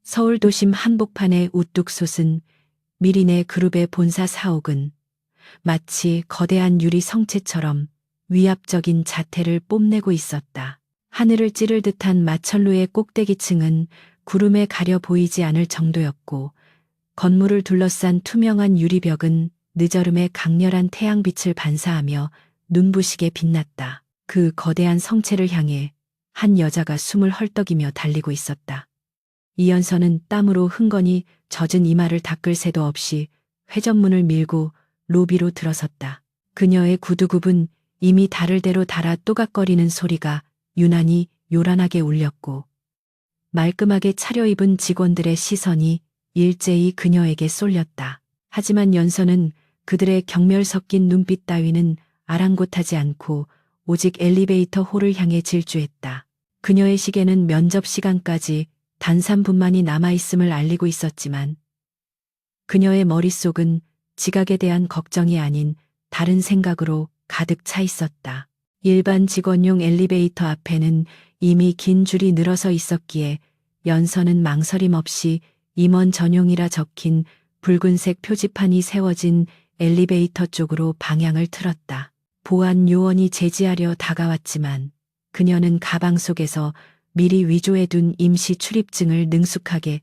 서울 도심 한복판에 우뚝 솟은 미린의 그룹의 본사 사옥은 마치 거대한 유리 성체처럼 위압적인 자태를 뽐내고 있었다. 하늘을 찌를 듯한 마천루의 꼭대기층은 구름에 가려 보이지 않을 정도였고, 건물을 둘러싼 투명한 유리벽은 늦어름의 강렬한 태양빛을 반사하며 눈부시게 빛났다. 그 거대한 성체를 향해 한 여자가 숨을 헐떡이며 달리고 있었다. 이연서는 땀으로 흥건히 젖은 이마를 닦을 새도 없이 회전문을 밀고 로비로 들어섰다. 그녀의 구두굽은 이미 다를 대로 달아 또각거리는 소리가 유난히 요란하게 울렸고, 말끔하게 차려입은 직원들의 시선이 일제히 그녀에게 쏠렸다. 하지만 연서는 그들의 경멸 섞인 눈빛 따위는 아랑곳하지 않고 오직 엘리베이터 홀을 향해 질주했다. 그녀의 시계는 면접 시간까지 단 3분만이 남아있음을 알리고 있었지만, 그녀의 머릿속은 지각에 대한 걱정이 아닌 다른 생각으로 가득 차 있었다. 일반 직원용 엘리베이터 앞에는 이미 긴 줄이 늘어서 있었기에 연서는 망설임 없이 임원 전용이라 적힌 붉은색 표지판이 세워진 엘리베이터 쪽으로 방향을 틀었다. 보안 요원이 제지하려 다가왔지만 그녀는 가방 속에서 미리 위조해둔 임시 출입증을 능숙하게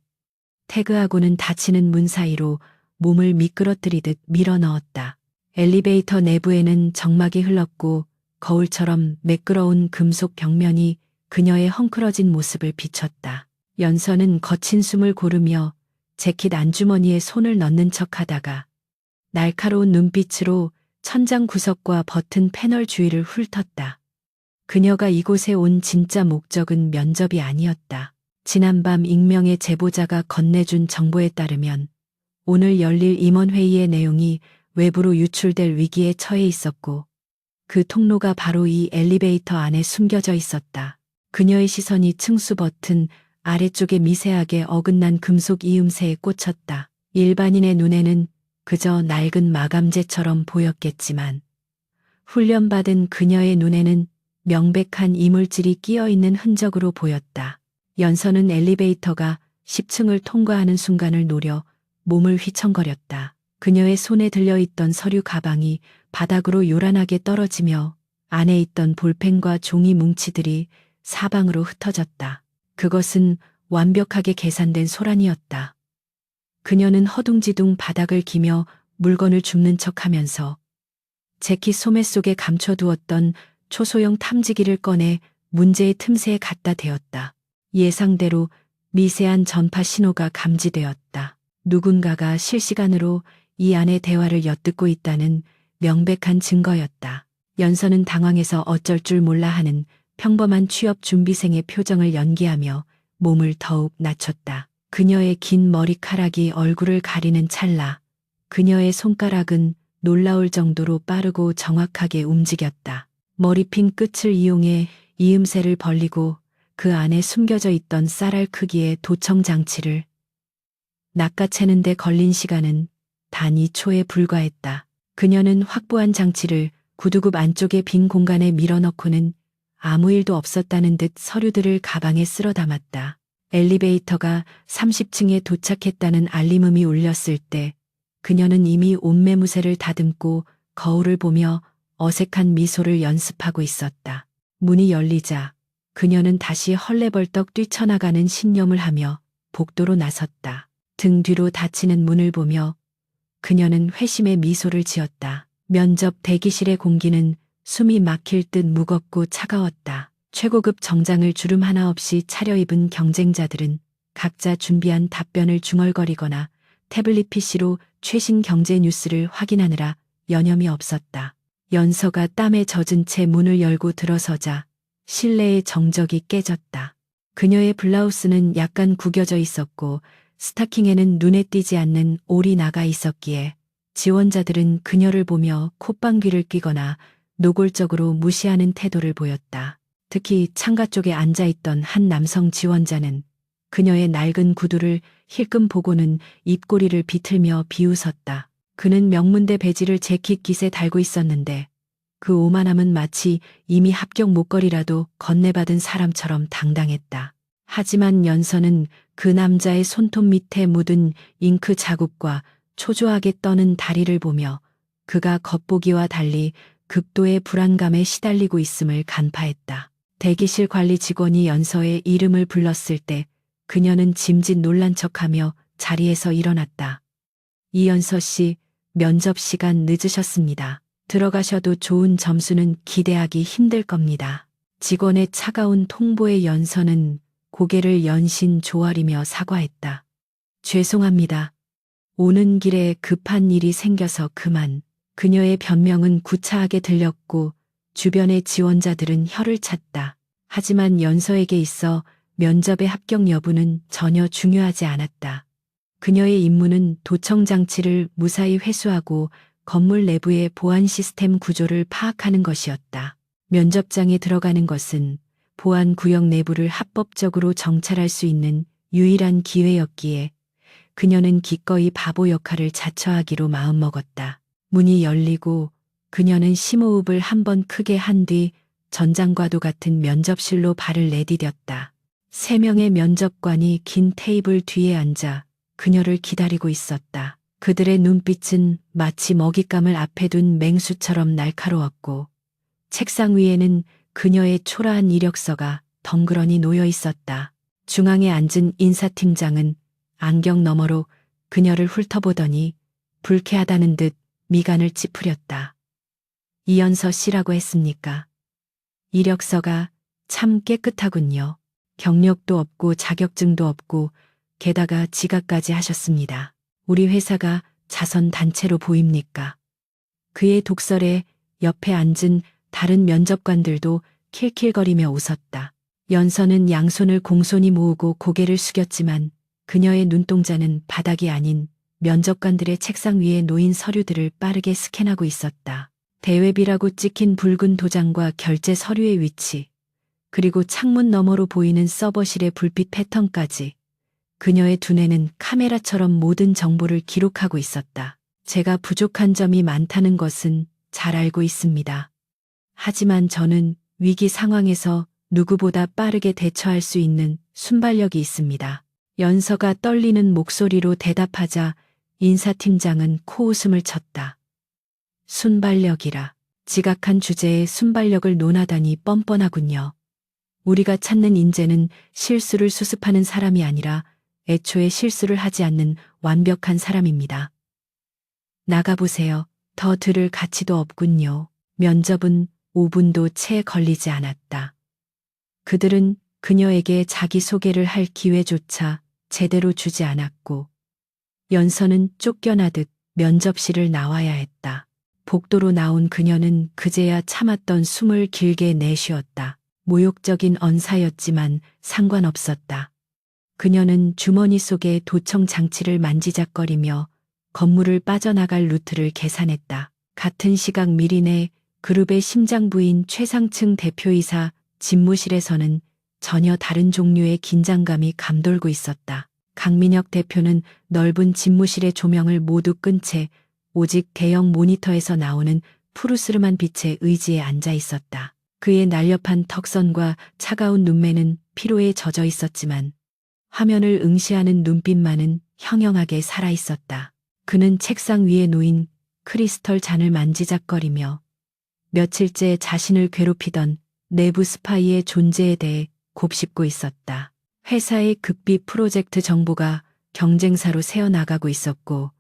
태그하고는 닫히는 문 사이로 몸을 미끄러뜨리듯 밀어넣었다. 엘리베이터 내부에는 정막이 흘렀고 거울처럼 매끄러운 금속 벽면이 그녀의 헝클어진 모습을 비췄다. 연서는 거친 숨을 고르며 재킷 안주머니에 손을 넣는 척하다가 날카로운 눈빛으로 천장 구석과 버튼 패널 주위를 훑었다. 그녀가 이곳에 온 진짜 목적은 면접이 아니었다. 지난밤 익명의 제보자가 건네준 정보에 따르면 오늘 열릴 임원회의의 내용이 외부로 유출될 위기에 처해 있었고, 그 통로가 바로 이 엘리베이터 안에 숨겨져 있었다. 그녀의 시선이 층수 버튼 아래쪽에 미세하게 어긋난 금속 이음새에 꽂혔다. 일반인의 눈에는 그저 낡은 마감재처럼 보였겠지만, 훈련받은 그녀의 눈에는 명백한 이물질이 끼어있는 흔적으로 보였다. 연서는 엘리베이터가 10층을 통과하는 순간을 노려 몸을 휘청거렸다. 그녀의 손에 들려있던 서류 가방이 바닥으로 요란하게 떨어지며 안에 있던 볼펜과 종이 뭉치들이 사방으로 흩어졌다. 그것은 완벽하게 계산된 소란이었다. 그녀는 허둥지둥 바닥을 기며 물건을 줍는 척하면서 재킷 소매 속에 감춰두었던 초소형 탐지기를 꺼내 문제의 틈새에 갖다 대었다. 예상대로 미세한 전파 신호가 감지되었다. 누군가가 실시간으로 이 안의 대화를 엿듣고 있다는 명백한 증거였다. 연서는 당황해서 어쩔 줄 몰라 하는 평범한 취업 준비생의 표정을 연기하며 몸을 더욱 낮췄다. 그녀의 긴 머리카락이 얼굴을 가리는 찰나 그녀의 손가락은 놀라울 정도로 빠르고 정확하게 움직였다. 머리핀 끝을 이용해 이음새를 벌리고 그 안에 숨겨져 있던 쌀알 크기의 도청 장치를 낚아채는 데 걸린 시간은 단 2초에 불과했다. 그녀는 확보한 장치를 구두굽 안쪽의 빈 공간에 밀어넣고는 아무 일도 없었다는 듯 서류들을 가방에 쓸어 담았다. 엘리베이터가 30층에 도착했다는 알림음이 울렸을 때 그녀는 이미 옷매무새를 다듬고 거울을 보며 어색한 미소를 연습하고 있었다. 문이 열리자 그녀는 다시 헐레벌떡 뛰쳐나가는 신념을 하며 복도로 나섰다. 등 뒤로 닫히는 문을 보며 그녀는 회심의 미소를 지었다. 면접 대기실의 공기는 숨이 막힐 듯 무겁고 차가웠다. 최고급 정장을 주름 하나 없이 차려입은 경쟁자들은 각자 준비한 답변을 중얼거리거나 태블릿 PC로 최신 경제 뉴스를 확인하느라 여념이 없었다. 연서가 땀에 젖은 채 문을 열고 들어서자 실내의 정적이 깨졌다. 그녀의 블라우스는 약간 구겨져 있었고 스타킹에는 눈에 띄지 않는 올이 나가 있었기에 지원자들은 그녀를 보며 콧방귀를 뀌거나 노골적으로 무시하는 태도를 보였다. 특히 창가 쪽에 앉아있던 한 남성 지원자는 그녀의 낡은 구두를 힐끔 보고는 입꼬리를 비틀며 비웃었다. 그는 명문대 배지를 재킷 깃에 달고 있었는데 그 오만함은 마치 이미 합격 목걸이라도 건네받은 사람처럼 당당했다. 하지만 연서는 그 남자의 손톱 밑에 묻은 잉크 자국과 초조하게 떠는 다리를 보며 그가 겉보기와 달리 극도의 불안감에 시달리고 있음을 간파했다. 대기실 관리 직원이 연서의 이름을 불렀을 때 그녀는 짐짓 놀란 척하며 자리에서 일어났다. 이연서 씨, 면접 시간 늦으셨습니다. 들어가셔도 좋은 점수는 기대하기 힘들 겁니다. 직원의 차가운 통보에 연서는 고개를 연신 조아리며 사과했다. 죄송합니다. 오는 길에 급한 일이 생겨서 그만. 그녀의 변명은 구차하게 들렸고 주변의 지원자들은 혀를 찼다. 하지만 연서에게 있어 면접의 합격 여부는 전혀 중요하지 않았다. 그녀의 임무는 도청 장치를 무사히 회수하고 건물 내부의 보안 시스템 구조를 파악하는 것이었다. 면접장에 들어가는 것은 보안 구역 내부를 합법적으로 정찰할 수 있는 유일한 기회였기에 그녀는 기꺼이 바보 역할을 자처하기로 마음먹었다. 문이 열리고 그녀는 심호흡을 한번 크게 한 뒤 전장과도 같은 면접실로 발을 내디뎠다. 3명의 면접관이 긴 테이블 뒤에 앉아 그녀를 기다리고 있었다. 그들의 눈빛은 마치 먹잇감을 앞에 둔 맹수처럼 날카로웠고 책상 위에는 그녀의 초라한 이력서가 덩그러니 놓여 있었다. 중앙에 앉은 인사팀장은 안경 너머로 그녀를 훑어보더니 불쾌하다는 듯 미간을 찌푸렸다. 이연서 씨라고 했습니까? 이력서가 참 깨끗하군요. 경력도 없고 자격증도 없고 게다가 지각까지 하셨습니다. 우리 회사가 자선 단체로 보입니까? 그의 독설에 옆에 앉은 다른 면접관들도 킬킬거리며 웃었다. 연서는 양손을 공손히 모으고 고개를 숙였지만 그녀의 눈동자는 바닥이 아닌 면접관들의 책상 위에 놓인 서류들을 빠르게 스캔하고 있었다. 대외비라고 찍힌 붉은 도장과 결제 서류의 위치, 그리고 창문 너머로 보이는 서버실의 불빛 패턴까지 그녀의 두뇌는 카메라처럼 모든 정보를 기록하고 있었다. 제가 부족한 점이 많다는 것은 잘 알고 있습니다. 하지만 저는 위기 상황에서 누구보다 빠르게 대처할 수 있는 순발력이 있습니다. 연서가 떨리는 목소리로 대답하자 인사팀장은 코웃음을 쳤다. 순발력이라. 지각한 주제에 순발력을 논하다니 뻔뻔하군요. 우리가 찾는 인재는 실수를 수습하는 사람이 아니라 애초에 실수를 하지 않는 완벽한 사람입니다. 나가보세요. 더 들을 가치도 없군요. 면접은 5분도 채 걸리지 않았다. 그들은 그녀에게 자기소개를 할 기회조차 제대로 주지 않았고 연서는 쫓겨나듯 면접실을 나와야 했다. 복도로 나온 그녀는 그제야 참았던 숨을 길게 내쉬었다. 모욕적인 언사였지만 상관없었다. 그녀는 주머니 속에 도청 장치를 만지작거리며 건물을 빠져나갈 루트를 계산했다. 같은 시각 미린의 그룹의 심장부인 최상층 대표이사 집무실에서는 전혀 다른 종류의 긴장감이 감돌고 있었다. 강민혁 대표는 넓은 집무실의 조명을 모두 끈 채 오직 대형 모니터에서 나오는 푸르스름한 빛의 의지에 앉아 있었다. 그의 날렵한 턱선과 차가운 눈매는 피로에 젖어 있었지만 화면을 응시하는 눈빛만은 형형하게 살아 있었다. 그는 책상 위에 놓인 크리스털 잔을 만지작거리며 며칠째 자신을 괴롭히던 내부 스파이의 존재에 대해 곱씹고 있었다. 회사의 극비 프로젝트 정보가 경쟁사로 새어나가고 있었고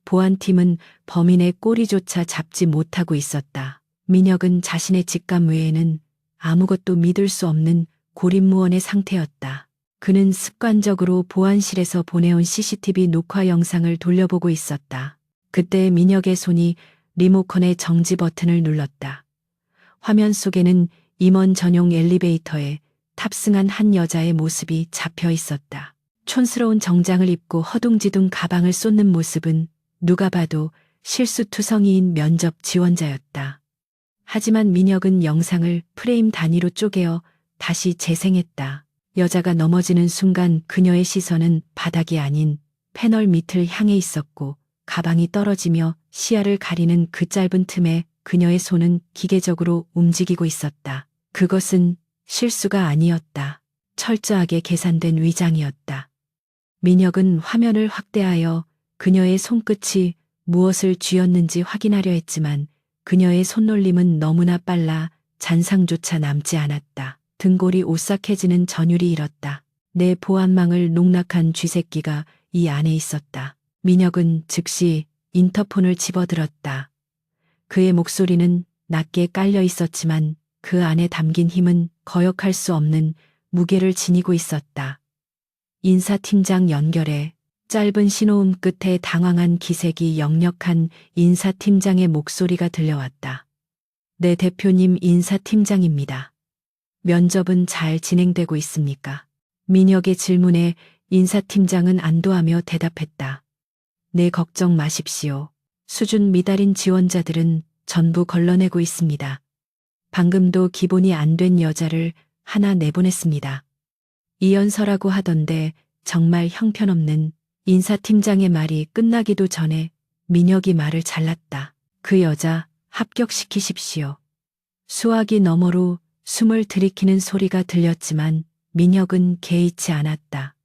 보안팀은 범인의 꼬리조차 잡지 못하고 있었다. 민혁은 자신의 직감 외에는 아무것도 믿을 수 없는 고립무원의 상태였다. 그는 습관적으로 보안실에서 보내온 CCTV 녹화 영상을 돌려보고 있었다. 그때 민혁의 손이 리모컨의 정지 버튼을 눌렀다. 화면 속에는 임원 전용 엘리베이터에 탑승한 한 여자의 모습이 잡혀 있었다. 촌스러운 정장을 입고 허둥지둥 가방을 쏟는 모습은 누가 봐도 실수투성이인 면접 지원자였다. 하지만 민혁은 영상을 프레임 단위로 쪼개어 다시 재생했다. 여자가 넘어지는 순간 그녀의 시선은 바닥이 아닌 패널 밑을 향해 있었고 가방이 떨어지며 시야를 가리는 그 짧은 틈에 그녀의 손은 기계적으로 움직이고 있었다. 그것은 실수가 아니었다. 철저하게 계산된 위장이었다. 민혁은 화면을 확대하여 그녀의 손끝이 무엇을 쥐었는지 확인하려 했지만 그녀의 손놀림은 너무나 빨라 잔상조차 남지 않았다. 등골이 오싹해지는 전율이 일었다. 내 보안망을 농락한 쥐새끼가 이 안에 있었다. 민혁은 즉시 인터폰을 집어들었다. 그의 목소리는 낮게 깔려 있었지만 그 안에 담긴 힘은 거역할 수 없는 무게를 지니고 있었다. 인사팀장 연결해. 짧은 신호음 끝에 당황한 기색이 역력한 인사팀장의 목소리가 들려왔다. 네, 대표님 인사팀장입니다. 면접은 잘 진행되고 있습니까? 민혁의 질문에 인사팀장은 안도하며 대답했다. 네, 걱정 마십시오. 수준 미달인 지원자들은 전부 걸러내고 있습니다. 방금도 기본이 안 된 여자를 하나 내보냈습니다. 이연서라고 하던데 정말 형편없는. 인사팀장의 말이 끝나기도 전에 민혁이 말을 잘랐다. 그 여자 합격시키십시오. 수화기 너머로 숨을 들이키는 소리가 들렸지만 민혁은 개의치 않았다.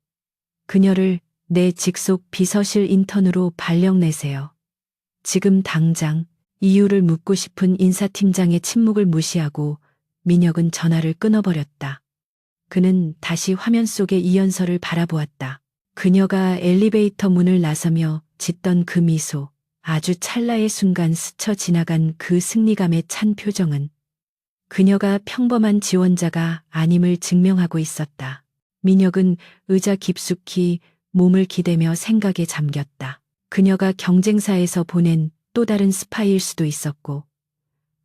그녀를 내 직속 비서실 인턴으로 발령내세요. 지금 당장. 이유를 묻고 싶은 인사팀장의 침묵을 무시하고 민혁은 전화를 끊어버렸다. 그는 다시 화면 속의 이연서를 바라보았다. 그녀가 엘리베이터 문을 나서며 짓던 그 미소, 아주 찰나의 순간 스쳐 지나간 그 승리감에 찬 표정은 그녀가 평범한 지원자가 아님을 증명하고 있었다. 민혁은 의자 깊숙이 몸을 기대며 생각에 잠겼다. 그녀가 경쟁사에서 보낸 또 다른 스파이일 수도 있었고,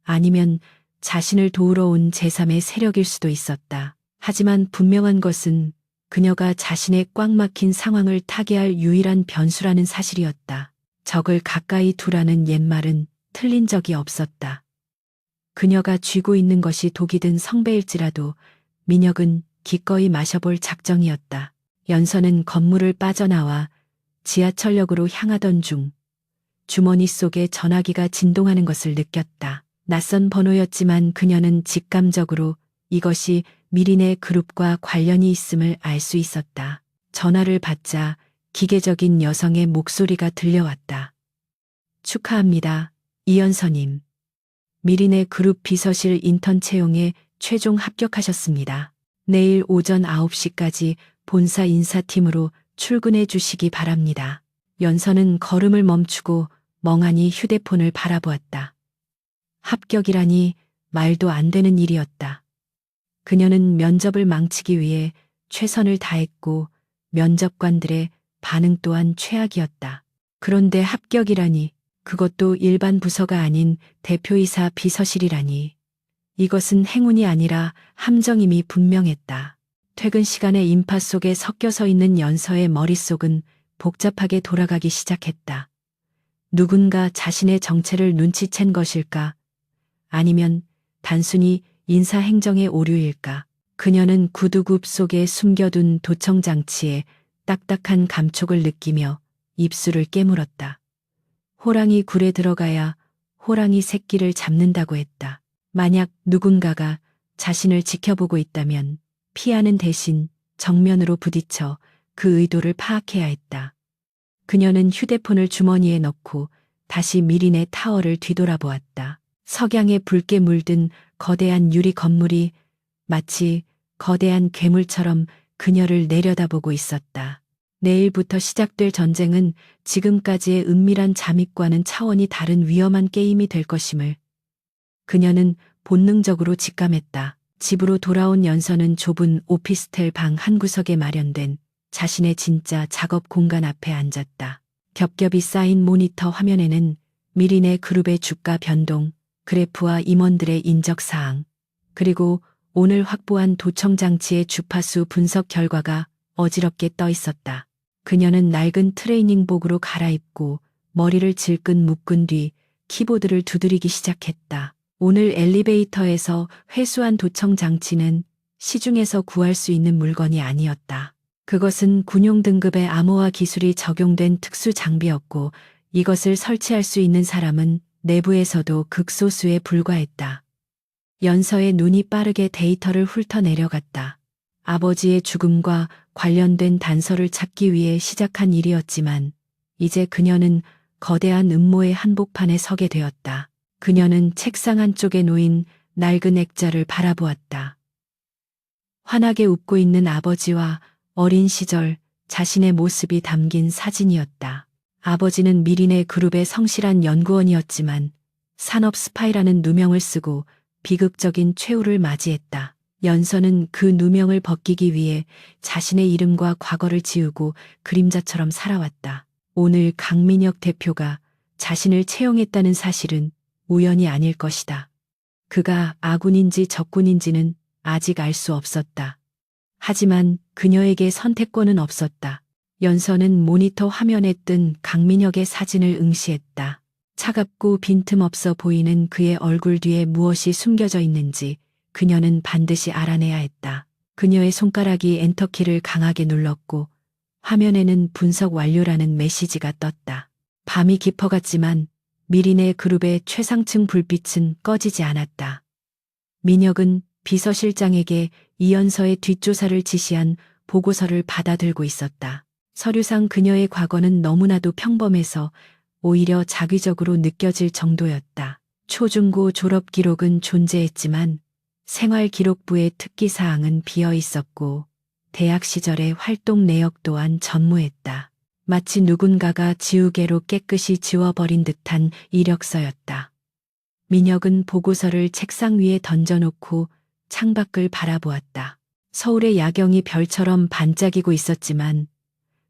아니면 자신을 도우러 온 제3의 세력일 수도 있었다. 하지만 분명한 것은 그녀가 자신의 꽉 막힌 상황을 타개할 유일한 변수라는 사실이었다. 적을 가까이 두라는 옛말은 틀린 적이 없었다. 그녀가 쥐고 있는 것이 독이 든 성배일지라도 민혁은 기꺼이 마셔볼 작정이었다. 연서는 건물을 빠져나와 지하철역으로 향하던 중 주머니 속에 전화기가 진동하는 것을 느꼈다. 낯선 번호였지만 그녀는 직감적으로 이것이 미린의 그룹과 관련이 있음을 알 수 있었다. 전화를 받자 기계적인 여성의 목소리가 들려왔다. 축하합니다, 이연서님. 미린의 그룹 비서실 인턴 채용에 최종 합격하셨습니다. 내일 오전 9시까지 본사 인사팀으로 출근해 주시기 바랍니다. 연서는 걸음을 멈추고 멍하니 휴대폰을 바라보았다. 합격이라니 말도 안 되는 일이었다. 그녀는 면접을 망치기 위해 최선을 다했고 면접관들의 반응 또한 최악이었다. 그런데 합격이라니, 그것도 일반 부서가 아닌 대표이사 비서실이라니. 이것은 행운이 아니라 함정임이 분명했다. 퇴근 시간에 인파 속에 섞여서 있는 연서의 머릿속은 복잡하게 돌아가기 시작했다. 누군가 자신의 정체를 눈치챈 것일까? 아니면 단순히 인사행정의 오류일까? 그녀는 구두굽 속에 숨겨둔 도청장치에 딱딱한 감촉을 느끼며 입술을 깨물었다. 호랑이 굴에 들어가야 호랑이 새끼를 잡는다고 했다. 만약 누군가가 자신을 지켜보고 있다면 피하는 대신 정면으로 부딪혀 그 의도를 파악해야 했다. 그녀는 휴대폰을 주머니에 넣고 다시 미린의 타워를 뒤돌아보았다. 석양에 붉게 물든 거대한 유리 건물이 마치 거대한 괴물처럼 그녀를 내려다보고 있었다. 내일부터 시작될 전쟁은 지금까지의 은밀한 잠입과는 차원이 다른 위험한 게임이 될 것임을 그녀는 본능적으로 직감했다. 집으로 돌아온 연서는 좁은 오피스텔 방 한 구석에 마련된 자신의 진짜 작업 공간 앞에 앉았다. 겹겹이 쌓인 모니터 화면에는 미린의 그룹의 주가 변동, 그래프와 임원들의 인적사항, 그리고 오늘 확보한 도청장치의 주파수 분석 결과가 어지럽게 떠 있었다. 그녀는 낡은 트레이닝복으로 갈아입고 머리를 질끈 묶은 뒤 키보드를 두드리기 시작했다. 오늘 엘리베이터에서 회수한 도청장치는 시중에서 구할 수 있는 물건이 아니었다. 그것은 군용 등급의 암호화 기술이 적용된 특수 장비였고 이것을 설치할 수 있는 사람은 내부에서도 극소수에 불과했다. 연서의 눈이 빠르게 데이터를 훑어내려갔다. 아버지의 죽음과 관련된 단서를 찾기 위해 시작한 일이었지만 이제 그녀는 거대한 음모의 한복판에 서게 되었다. 그녀는 책상 한쪽에 놓인 낡은 액자를 바라보았다. 환하게 웃고 있는 아버지와 어린 시절 자신의 모습이 담긴 사진이었다. 아버지는 미린의 그룹의 성실한 연구원이었지만 산업 스파이라는 누명을 쓰고 비극적인 최후를 맞이했다. 연서는 그 누명을 벗기기 위해 자신의 이름과 과거를 지우고 그림자처럼 살아왔다. 오늘 강민혁 대표가 자신을 채용했다는 사실은 우연이 아닐 것이다. 그가 아군인지 적군인지는 아직 알 수 없었다. 하지만 그녀에게 선택권은 없었다. 연서는 모니터 화면에 뜬 강민혁의 사진을 응시했다. 차갑고 빈틈없어 보이는 그의 얼굴 뒤에 무엇이 숨겨져 있는지 그녀는 반드시 알아내야 했다. 그녀의 손가락이 엔터키를 강하게 눌렀고 화면에는 분석 완료라는 메시지가 떴다. 밤이 깊어갔지만 미린의 그룹의 최상층 불빛은 꺼지지 않았다. 민혁은 비서실장에게 이연서의 뒷조사를 지시한 보고서를 받아들고 있었다. 서류상 그녀의 과거는 너무나도 평범해서 오히려 자기적으로 느껴질 정도였다. 초중고 졸업 기록은 존재했지만 생활기록부의 특기사항은 비어 있었고 대학 시절의 활동 내역 또한 전무했다. 마치 누군가가 지우개로 깨끗이 지워버린 듯한 이력서였다. 민혁은 보고서를 책상 위에 던져놓고 창밖을 바라보았다. 서울의 야경이 별처럼 반짝이고 있었지만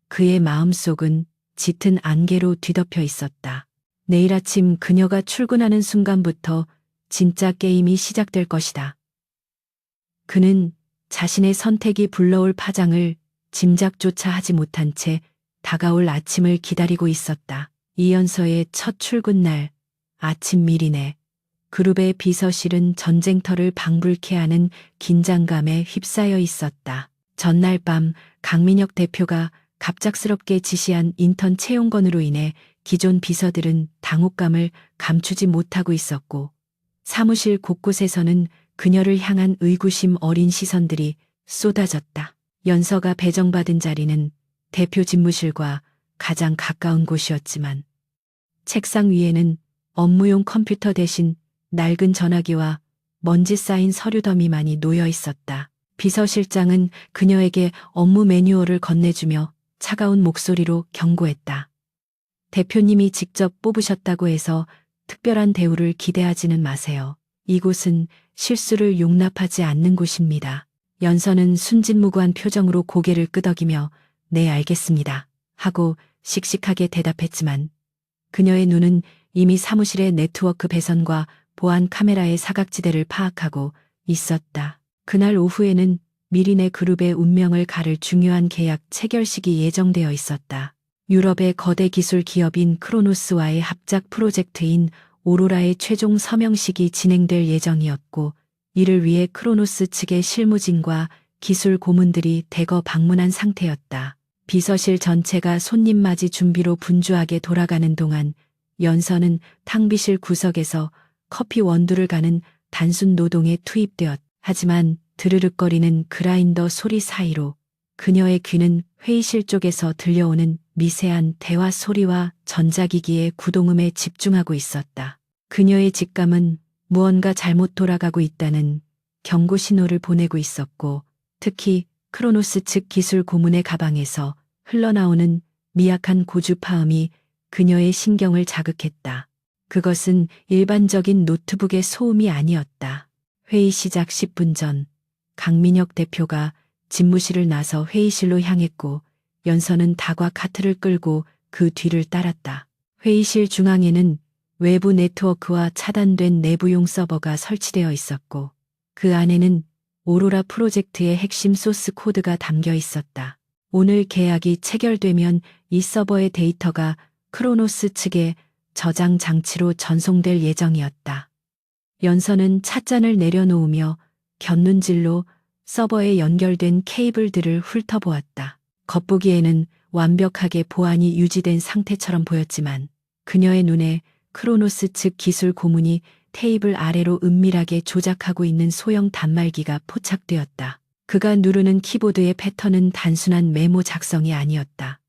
그의 마음속은 짙은 안개로 뒤덮여 있었다. 내일 아침 그녀가 출근하는 순간부터 진짜 게임이 시작될 것이다. 그는 자신의 선택이 불러올 파장을 짐작조차 하지 못한 채 다가올 아침을 기다리고 있었다. 이연서의 첫 출근 날 아침 미리네. 그룹의 비서실은 전쟁터를 방불케 하는 긴장감에 휩싸여 있었다. 전날 밤 강민혁 대표가 갑작스럽게 지시한 인턴 채용건으로 인해 기존 비서들은 당혹감을 감추지 못하고 있었고 사무실 곳곳에서는 그녀를 향한 의구심 어린 시선들이 쏟아졌다. 연서가 배정받은 자리는 대표 집무실과 가장 가까운 곳이었지만 책상 위에는 업무용 컴퓨터 대신 낡은 전화기와 먼지 쌓인 서류 더미만이 놓여 있었다. 비서실장은 그녀에게 업무 매뉴얼을 건네주며 차가운 목소리로 경고했다. 대표님이 직접 뽑으셨다고 해서 특별한 대우를 기대하지는 마세요. 이곳은 실수를 용납하지 않는 곳입니다. 연서는 순진무구한 표정으로 고개를 끄덕이며 네 알겠습니다 하고 씩씩하게 대답했지만 그녀의 눈은 이미 사무실의 네트워크 배선과 보안 카메라의 사각지대를 파악하고 있었다. 그날 오후에는 미린의 그룹의 운명을 가를 중요한 계약 체결식이 예정되어 있었다. 유럽의 거대 기술 기업인 크로노스와의 합작 프로젝트인 오로라의 최종 서명식이 진행될 예정이었고 이를 위해 크로노스 측의 실무진과 기술 고문들이 대거 방문한 상태였다. 비서실 전체가 손님 맞이 준비로 분주하게 돌아가는 동안 연서는 탕비실 구석에서 커피 원두를 가는 단순 노동에 투입되었다. 하지만 드르륵거리는 그라인더 소리 사이로 그녀의 귀는 회의실 쪽에서 들려오는 미세한 대화 소리와 전자기기의 구동음에 집중하고 있었다. 그녀의 직감은 무언가 잘못 돌아가고 있다는 경고 신호를 보내고 있었고 특히 크로노스 측 기술 고문의 가방에서 흘러나오는 미약한 고주파음이 그녀의 신경을 자극했다. 그것은 일반적인 노트북의 소음이 아니었다. 회의 시작 10분 전 강민혁 대표가 집무실을 나서 회의실로 향했고 연서는 다과 카트를 끌고 그 뒤를 따랐다. 회의실 중앙에는 외부 네트워크와 차단된 내부용 서버가 설치되어 있었고 그 안에는 오로라 프로젝트의 핵심 소스 코드가 담겨 있었다. 오늘 계약이 체결되면 이 서버의 데이터가 크로노스 측의 저장 장치로 전송될 예정이었다. 연서는 찻잔을 내려놓으며 곁눈질로 서버에 연결된 케이블들을 훑어보았다. 겉보기에는 완벽하게 보안이 유지된 상태처럼 보였지만 그녀의 눈에 크로노스 측 기술 고문이 테이블 아래로 은밀하게 조작하고 있는 소형 단말기가 포착되었다. 그가 누르는 키보드의 패턴은 단순한 메모 작성이 아니었다.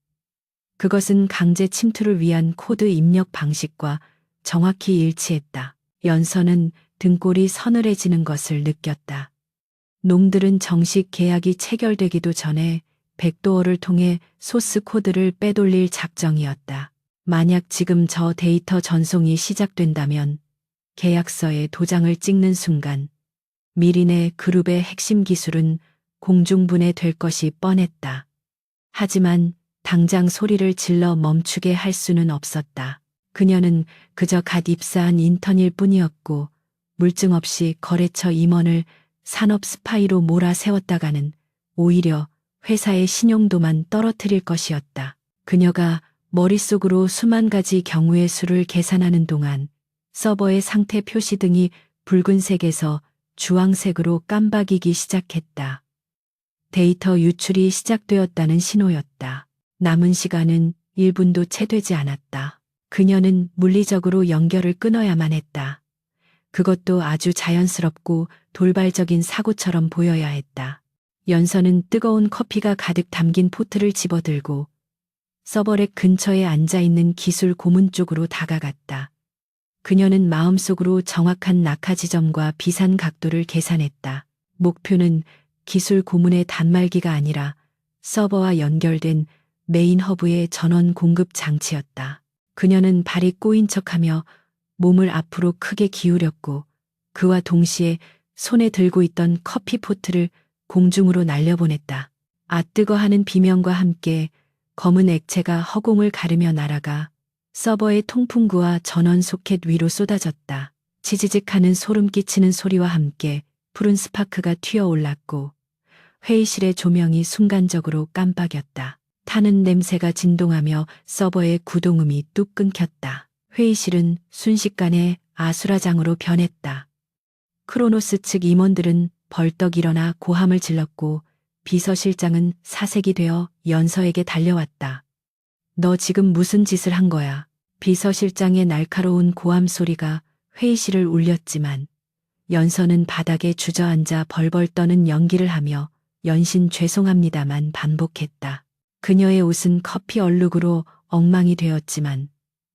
그것은 강제 침투를 위한 코드 입력 방식과 정확히 일치했다. 연서는 등골이 서늘해지는 것을 느꼈다. 놈들은 정식 계약이 체결되기도 전에 백도어를 통해 소스 코드를 빼돌릴 작정이었다. 만약 지금 저 데이터 전송이 시작된다면 계약서에 도장을 찍는 순간 미린의 그룹의 핵심 기술은 공중분해될 것이 뻔했다. 하지만 당장 소리를 질러 멈추게 할 수는 없었다. 그녀는 그저 갓 입사한 인턴일 뿐이었고 물증 없이 거래처 임원을 산업 스파이로 몰아세웠다가는 오히려 회사의 신용도만 떨어뜨릴 것이었다. 그녀가 머릿속으로 수만 가지 경우의 수를 계산하는 동안 서버의 상태 표시등이 붉은색에서 주황색으로 깜박이기 시작했다. 데이터 유출이 시작되었다는 신호였다. 남은 시간은 1분도 채 되지 않았다. 그녀는 물리적으로 연결을 끊어야만 했다. 그것도 아주 자연스럽고 돌발적인 사고처럼 보여야 했다. 연서는 뜨거운 커피가 가득 담긴 포트를 집어들고 서버렉 근처에 앉아있는 기술 고문 쪽으로 다가갔다. 그녀는 마음속으로 정확한 낙하 지점과 비산 각도를 계산했다. 목표는 기술 고문의 단말기가 아니라 서버와 연결된 메인 허브의 전원 공급 장치였다. 그녀는 발이 꼬인 척하며 몸을 앞으로 크게 기울였고 그와 동시에 손에 들고 있던 커피포트를 공중으로 날려보냈다. 아 뜨거 하는 비명과 함께 검은 액체가 허공을 가르며 날아가 서버의 통풍구와 전원 소켓 위로 쏟아졌다. 치지직하는 소름 끼치는 소리와 함께 푸른 스파크가 튀어올랐고 회의실의 조명이 순간적으로 깜빡였다. 타는 냄새가 진동하며 서버의 구동음이 뚝 끊겼다. 회의실은 순식간에 아수라장으로 변했다. 크로노스 측 임원들은 벌떡 일어나 고함을 질렀고 비서실장은 사색이 되어 연서에게 달려왔다. 너 지금 무슨 짓을 한 거야? 비서실장의 날카로운 고함 소리가 회의실을 울렸지만 연서는 바닥에 주저앉아 벌벌 떠는 연기를 하며 연신 죄송합니다만 반복했다. 그녀의 옷은 커피 얼룩으로 엉망이 되었지만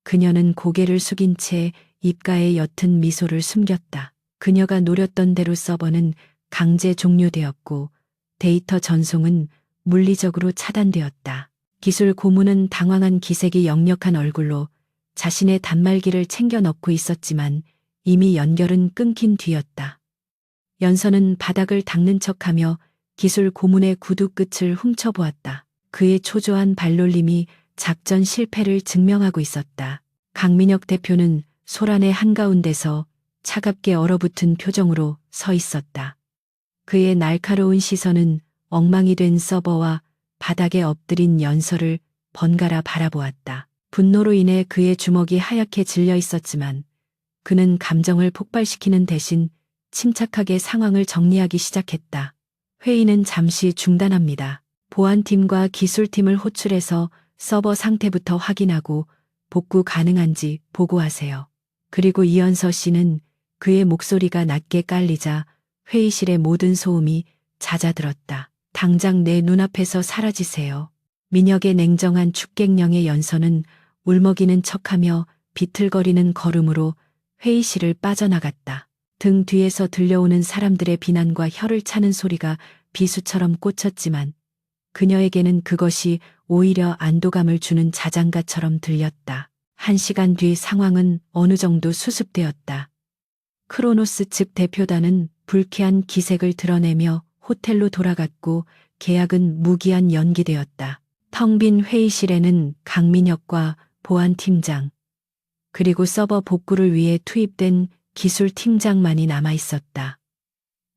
그녀는 고개를 숙인 채 입가에 옅은 미소를 숨겼다. 그녀가 노렸던 대로 서버는 강제 종료되었고 데이터 전송은 물리적으로 차단되었다. 기술 고문은 당황한 기색이 역력한 얼굴로 자신의 단말기를 챙겨 넣고 있었지만 이미 연결은 끊긴 뒤였다. 연서는 바닥을 닦는 척하며 기술 고문의 구두 끝을 훔쳐보았다. 그의 초조한 발놀림이 작전 실패를 증명하고 있었다. 강민혁 대표는 소란의 한가운데서 차갑게 얼어붙은 표정으로 서 있었다. 그의 날카로운 시선은 엉망이 된 서버와 바닥에 엎드린 연서를 번갈아 바라보았다. 분노로 인해 그의 주먹이 하얗게 질려 있었지만 그는 감정을 폭발시키는 대신 침착하게 상황을 정리하기 시작했다. 회의는 잠시 중단합니다. 보안팀과 기술팀을 호출해서 서버 상태부터 확인하고 복구 가능한지 보고하세요. 그리고 이연서 씨는 그의 목소리가 낮게 깔리자 회의실의 모든 소음이 잦아들었다. 당장 내 눈앞에서 사라지세요. 민혁의 냉정한 축객령의 연서는 울먹이는 척하며 비틀거리는 걸음으로 회의실을 빠져나갔다. 등 뒤에서 들려오는 사람들의 비난과 혀를 차는 소리가 비수처럼 꽂혔지만 그녀에게는 그것이 오히려 안도감을 주는 자장가처럼 들렸다. 1시간 뒤 상황은 어느 정도 수습되었다. 크로노스 측 대표단은 불쾌한 기색을 드러내며 호텔로 돌아갔고 계약은 무기한 연기되었다. 텅 빈 회의실에는 강민혁과 보안팀장 그리고 서버 복구를 위해 투입된 기술팀장만이 남아 있었다.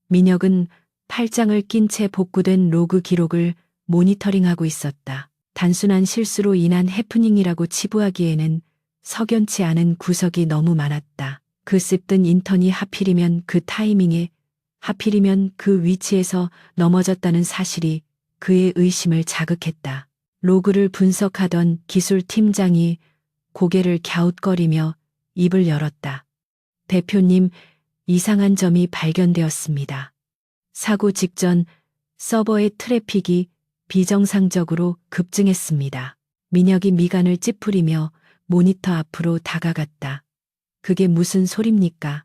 민혁은 팔짱을 낀 채 복구된 로그 기록을 모니터링하고 있었다. 단순한 실수로 인한 해프닝이라고 치부하기에는 석연치 않은 구석이 너무 많았다. 그 씹든 인턴이 하필이면 그 타이밍에 하필이면 그 위치에서 넘어졌다는 사실이 그의 의심을 자극했다. 로그를 분석하던 기술팀장이 고개를 갸웃거리며 입을 열었다. 대표님, 이상한 점이 발견되었습니다. 사고 직전 서버의 트래픽이 비정상적으로 급증했습니다. 민혁이 미간을 찌푸리며 모니터 앞으로 다가갔다. 그게 무슨 소립니까?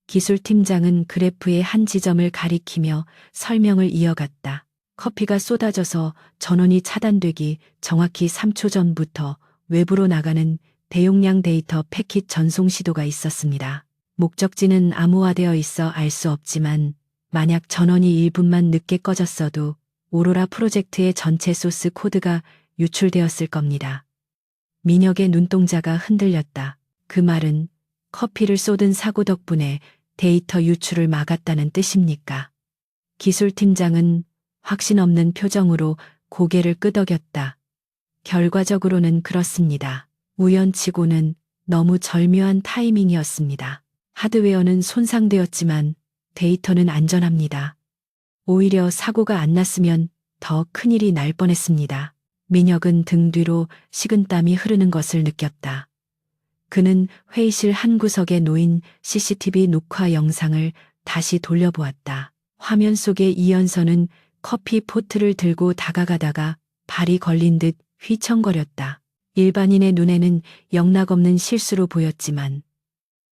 기술팀장은 그래프의 한 지점을 가리키며 설명을 이어갔다. 커피가 쏟아져서 전원이 차단되기 정확히 3초 전부터 외부로 나가는 대용량 데이터 패킷 전송 시도가 있었습니다. 목적지는 암호화되어 있어 알 수 없지만 만약 전원이 1분만 늦게 꺼졌어도 오로라 프로젝트의 전체 소스 코드가 유출되었을 겁니다. 민혁의 눈동자가 흔들렸다. 그 말은 커피를 쏟은 사고 덕분에 데이터 유출을 막았다는 뜻입니까? 기술팀장은 확신 없는 표정으로 고개를 끄덕였다. 결과적으로는 그렇습니다. 우연치고는 너무 절묘한 타이밍이었습니다. 하드웨어는 손상되었지만 데이터는 안전합니다. 오히려 사고가 안 났으면 더 큰일이 날 뻔했습니다. 민혁은 등 뒤로 식은땀이 흐르는 것을 느꼈다. 그는 회의실 한 구석에 놓인 CCTV 녹화 영상을 다시 돌려보았다. 화면 속의 이연서는 커피 포트를 들고 다가가다가 발이 걸린 듯 휘청거렸다. 일반인의 눈에는 영락없는 실수로 보였지만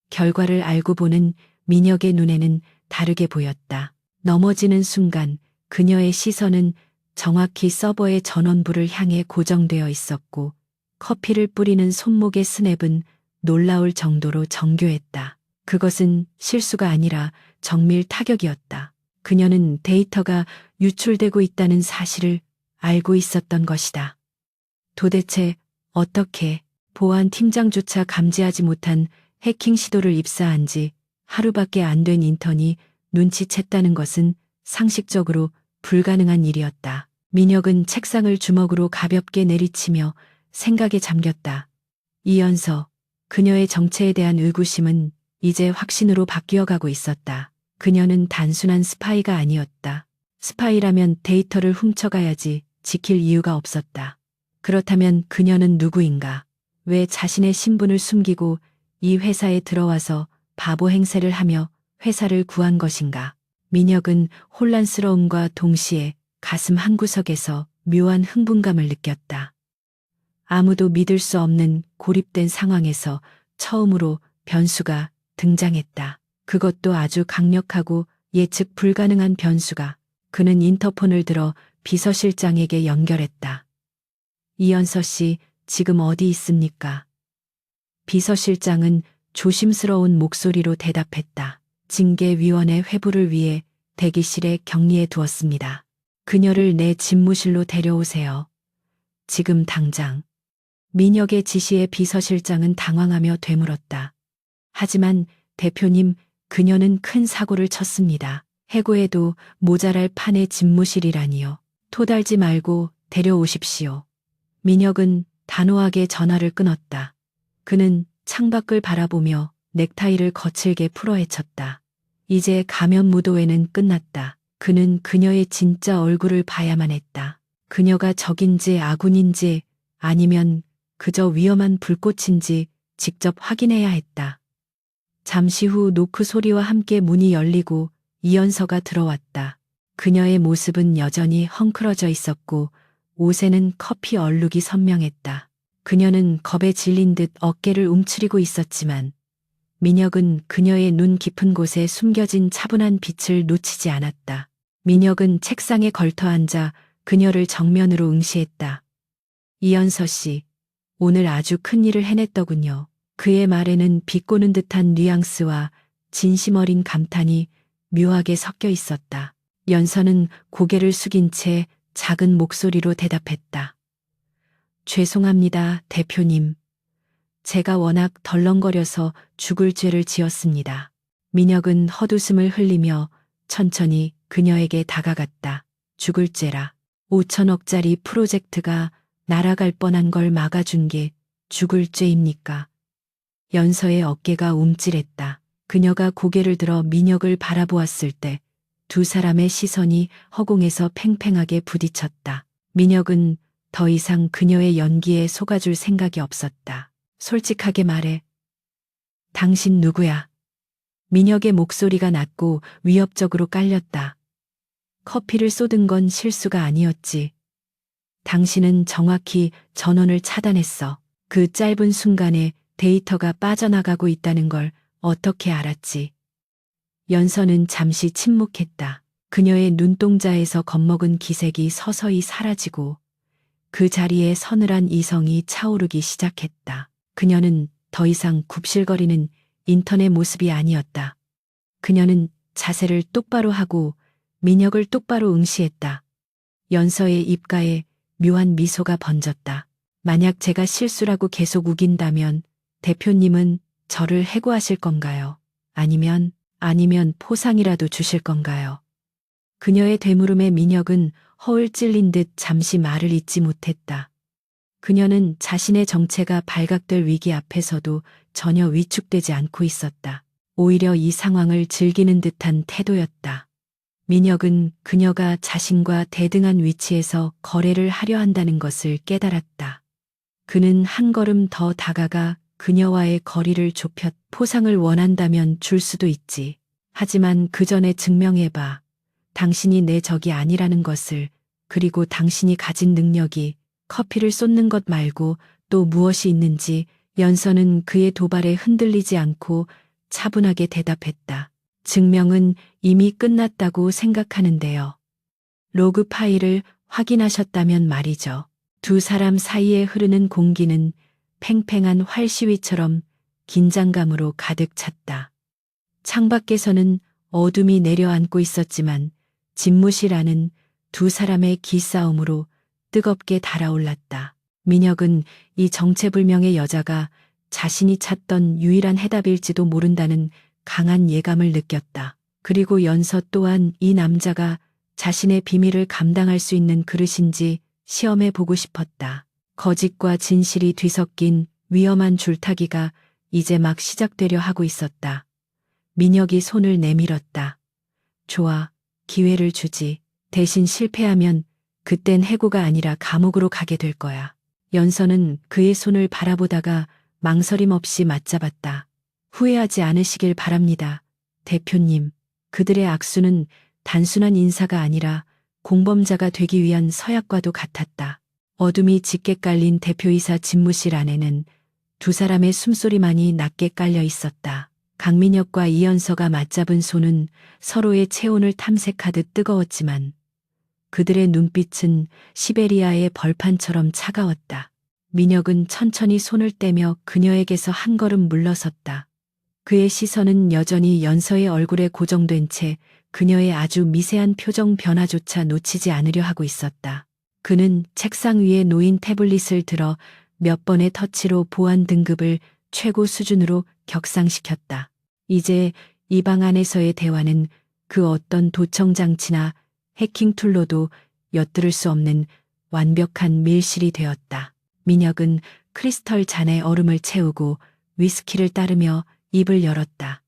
결과를 알고 보는 민혁의 눈에는 다르게 보였다. 넘어지는 순간 그녀의 시선은 정확히 서버의 전원부를 향해 고정되어 있었고 커피를 뿌리는 손목의 스냅은 놀라울 정도로 정교했다. 그것은 실수가 아니라 정밀 타격이었다. 그녀는 데이터가 유출되고 있다는 사실을 알고 있었던 것이다. 도대체 어떻게 보안 팀장조차 감지하지 못한 해킹 시도를 입사한 지 하루밖에 안 된 인턴이 눈치챘다는 것은 상식적으로 불가능한 일이었다. 민혁은 책상을 주먹으로 가볍게 내리치며 생각에 잠겼다. 이연서, 그녀의 정체에 대한 의구심은 이제 확신으로 바뀌어가고 있었다. 그녀는 단순한 스파이가 아니었다. 스파이라면 데이터를 훔쳐가야지 지킬 이유가 없었다. 그렇다면 그녀는 누구인가? 왜 자신의 신분을 숨기고 이 회사에 들어와서 바보 행세를 하며 회사를 구한 것인가? 민혁은 혼란스러움과 동시에 가슴 한구석에서 묘한 흥분감을 느꼈다. 아무도 믿을 수 없는 고립된 상황에서 처음으로 변수가 등장했다. 그것도 아주 강력하고 예측 불가능한 변수가. 그는 인터폰을 들어 비서실장에게 연결했다. 이연서 씨, 지금 어디 있습니까? 비서실장은 조심스러운 목소리로 대답했다. 징계위원회 회부를 위해 대기실에 격리해 두었습니다. 그녀를 내 집무실로 데려오세요. 지금 당장. 민혁의 지시에 비서실장은 당황하며 되물었다. 하지만 대표님, 그녀는 큰 사고를 쳤습니다. 해고해도 모자랄 판의 집무실이라니요. 토달지 말고 데려오십시오. 민혁은 단호하게 전화를 끊었다. 그는 창밖을 바라보며 넥타이를 거칠게 풀어헤쳤다. 이제 가면 무도회는 끝났다. 그는 그녀의 진짜 얼굴을 봐야만 했다. 그녀가 적인지 아군인지 아니면 그저 위험한 불꽃인지 직접 확인해야 했다. 잠시 후 노크 소리와 함께 문이 열리고 이연서가 들어왔다. 그녀의 모습은 여전히 헝클어져 있었고 옷에는 커피 얼룩이 선명했다. 그녀는 겁에 질린 듯 어깨를 움츠리고 있었지만 민혁은 그녀의 눈 깊은 곳에 숨겨진 차분한 빛을 놓치지 않았다. 민혁은 책상에 걸터 앉아 그녀를 정면으로 응시했다. 이연서 씨, 오늘 아주 큰 일을 해냈더군요. 그의 말에는 비꼬는 듯한 뉘앙스와 진심 어린 감탄이 묘하게 섞여 있었다. 연서는 고개를 숙인 채 작은 목소리로 대답했다. 죄송합니다, 대표님. 제가 워낙 덜렁거려서 죽을 죄를 지었습니다. 민혁은 헛웃음을 흘리며 천천히 그녀에게 다가갔다. 죽을 죄라. 5천억짜리 프로젝트가 날아갈 뻔한 걸 막아준 게 죽을 죄입니까? 연서의 어깨가 움찔했다. 그녀가 고개를 들어 민혁을 바라보았을 때 두 사람의 시선이 허공에서 팽팽하게 부딪혔다. 민혁은 더 이상 그녀의 연기에 속아줄 생각이 없었다. 솔직하게 말해. 당신 누구야? 민혁의 목소리가 낮고 위협적으로 깔렸다. 커피를 쏟은 건 실수가 아니었지. 당신은 정확히 전원을 차단했어. 그 짧은 순간에 데이터가 빠져나가고 있다는 걸 어떻게 알았지? 연서는 잠시 침묵했다. 그녀의 눈동자에서 겁먹은 기색이 서서히 사라지고 그 자리에 서늘한 이성이 차오르기 시작했다. 그녀는 더 이상 굽실거리는 인턴의 모습이 아니었다. 그녀는 자세를 똑바로 하고 민혁을 똑바로 응시했다. 연서의 입가에 묘한 미소가 번졌다. 만약 제가 실수라고 계속 우긴다면 대표님은 저를 해고하실 건가요? 아니면 포상이라도 주실 건가요? 그녀의 되물음에 민혁은 허울 찔린 듯 잠시 말을 잇지 못했다. 그녀는 자신의 정체가 발각될 위기 앞에서도 전혀 위축되지 않고 있었다. 오히려 이 상황을 즐기는 듯한 태도였다. 민혁은 그녀가 자신과 대등한 위치에서 거래를 하려 한다는 것을 깨달았다. 그는 한 걸음 더 다가가 그녀와의 거리를 좁혔. 포상을 원한다면 줄 수도 있지. 하지만 그 전에 증명해봐. 당신이 내 적이 아니라는 것을, 그리고 당신이 가진 능력이 커피를 쏟는 것 말고 또 무엇이 있는지. 연서는 그의 도발에 흔들리지 않고 차분하게 대답했다. 증명은 이미 끝났다고 생각하는데요. 로그 파일을 확인하셨다면 말이죠. 두 사람 사이에 흐르는 공기는 팽팽한 활시위처럼 긴장감으로 가득 찼다. 창밖에서는 어둠이 내려앉고 있었지만 집무실 안은 두 사람의 기싸움으로 뜨겁게 달아올랐다. 민혁은 이 정체불명의 여자가 자신이 찾던 유일한 해답일지도 모른다는 강한 예감을 느꼈다. 그리고 연서 또한 이 남자가 자신의 비밀을 감당할 수 있는 그릇인지 시험해 보고 싶었다. 거짓과 진실이 뒤섞인 위험한 줄타기가 이제 막 시작되려 하고 있었다. 민혁이 손을 내밀었다. 좋아, 기회를 주지. 대신 실패하면 그땐 해고가 아니라 감옥으로 가게 될 거야. 연서는 그의 손을 바라보다가 망설임 없이 맞잡았다. 후회하지 않으시길 바랍니다. 대표님, 그들의 악수는 단순한 인사가 아니라 공범자가 되기 위한 서약과도 같았다. 어둠이 짙게 깔린 대표이사 집무실 안에는 두 사람의 숨소리만이 낮게 깔려 있었다. 강민혁과 이연서가 맞잡은 손은 서로의 체온을 탐색하듯 뜨거웠지만 그들의 눈빛은 시베리아의 벌판처럼 차가웠다. 민혁은 천천히 손을 떼며 그녀에게서 한 걸음 물러섰다. 그의 시선은 여전히 연서의 얼굴에 고정된 채 그녀의 아주 미세한 표정 변화조차 놓치지 않으려 하고 있었다. 그는 책상 위에 놓인 태블릿을 들어 몇 번의 터치로 보안 등급을 최고 수준으로 격상시켰다. 이제 이 방 안에서의 대화는 그 어떤 도청 장치나 해킹 툴로도 엿들을 수 없는 완벽한 밀실이 되었다. 민혁은 크리스털 잔에 얼음을 채우고 위스키를 따르며 입을 열었다.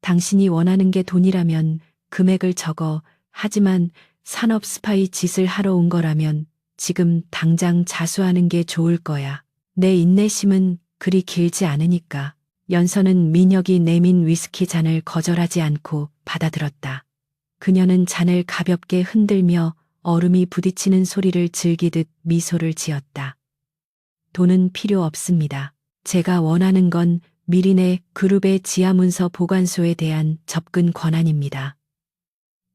당신이 원하는 게 돈이라면 금액을 적어. 하지만 산업 스파이 짓을 하러 온 거라면 지금 당장 자수하는 게 좋을 거야. 내 인내심은 그리 길지 않으니까. 연서는 민혁이 내민 위스키 잔을 거절하지 않고 받아들었다. 그녀는 잔을 가볍게 흔들며 얼음이 부딪히는 소리를 즐기듯 미소를 지었다. 돈은 필요 없습니다. 제가 원하는 건 미린의 그룹의 지하문서 보관소에 대한 접근 권한입니다.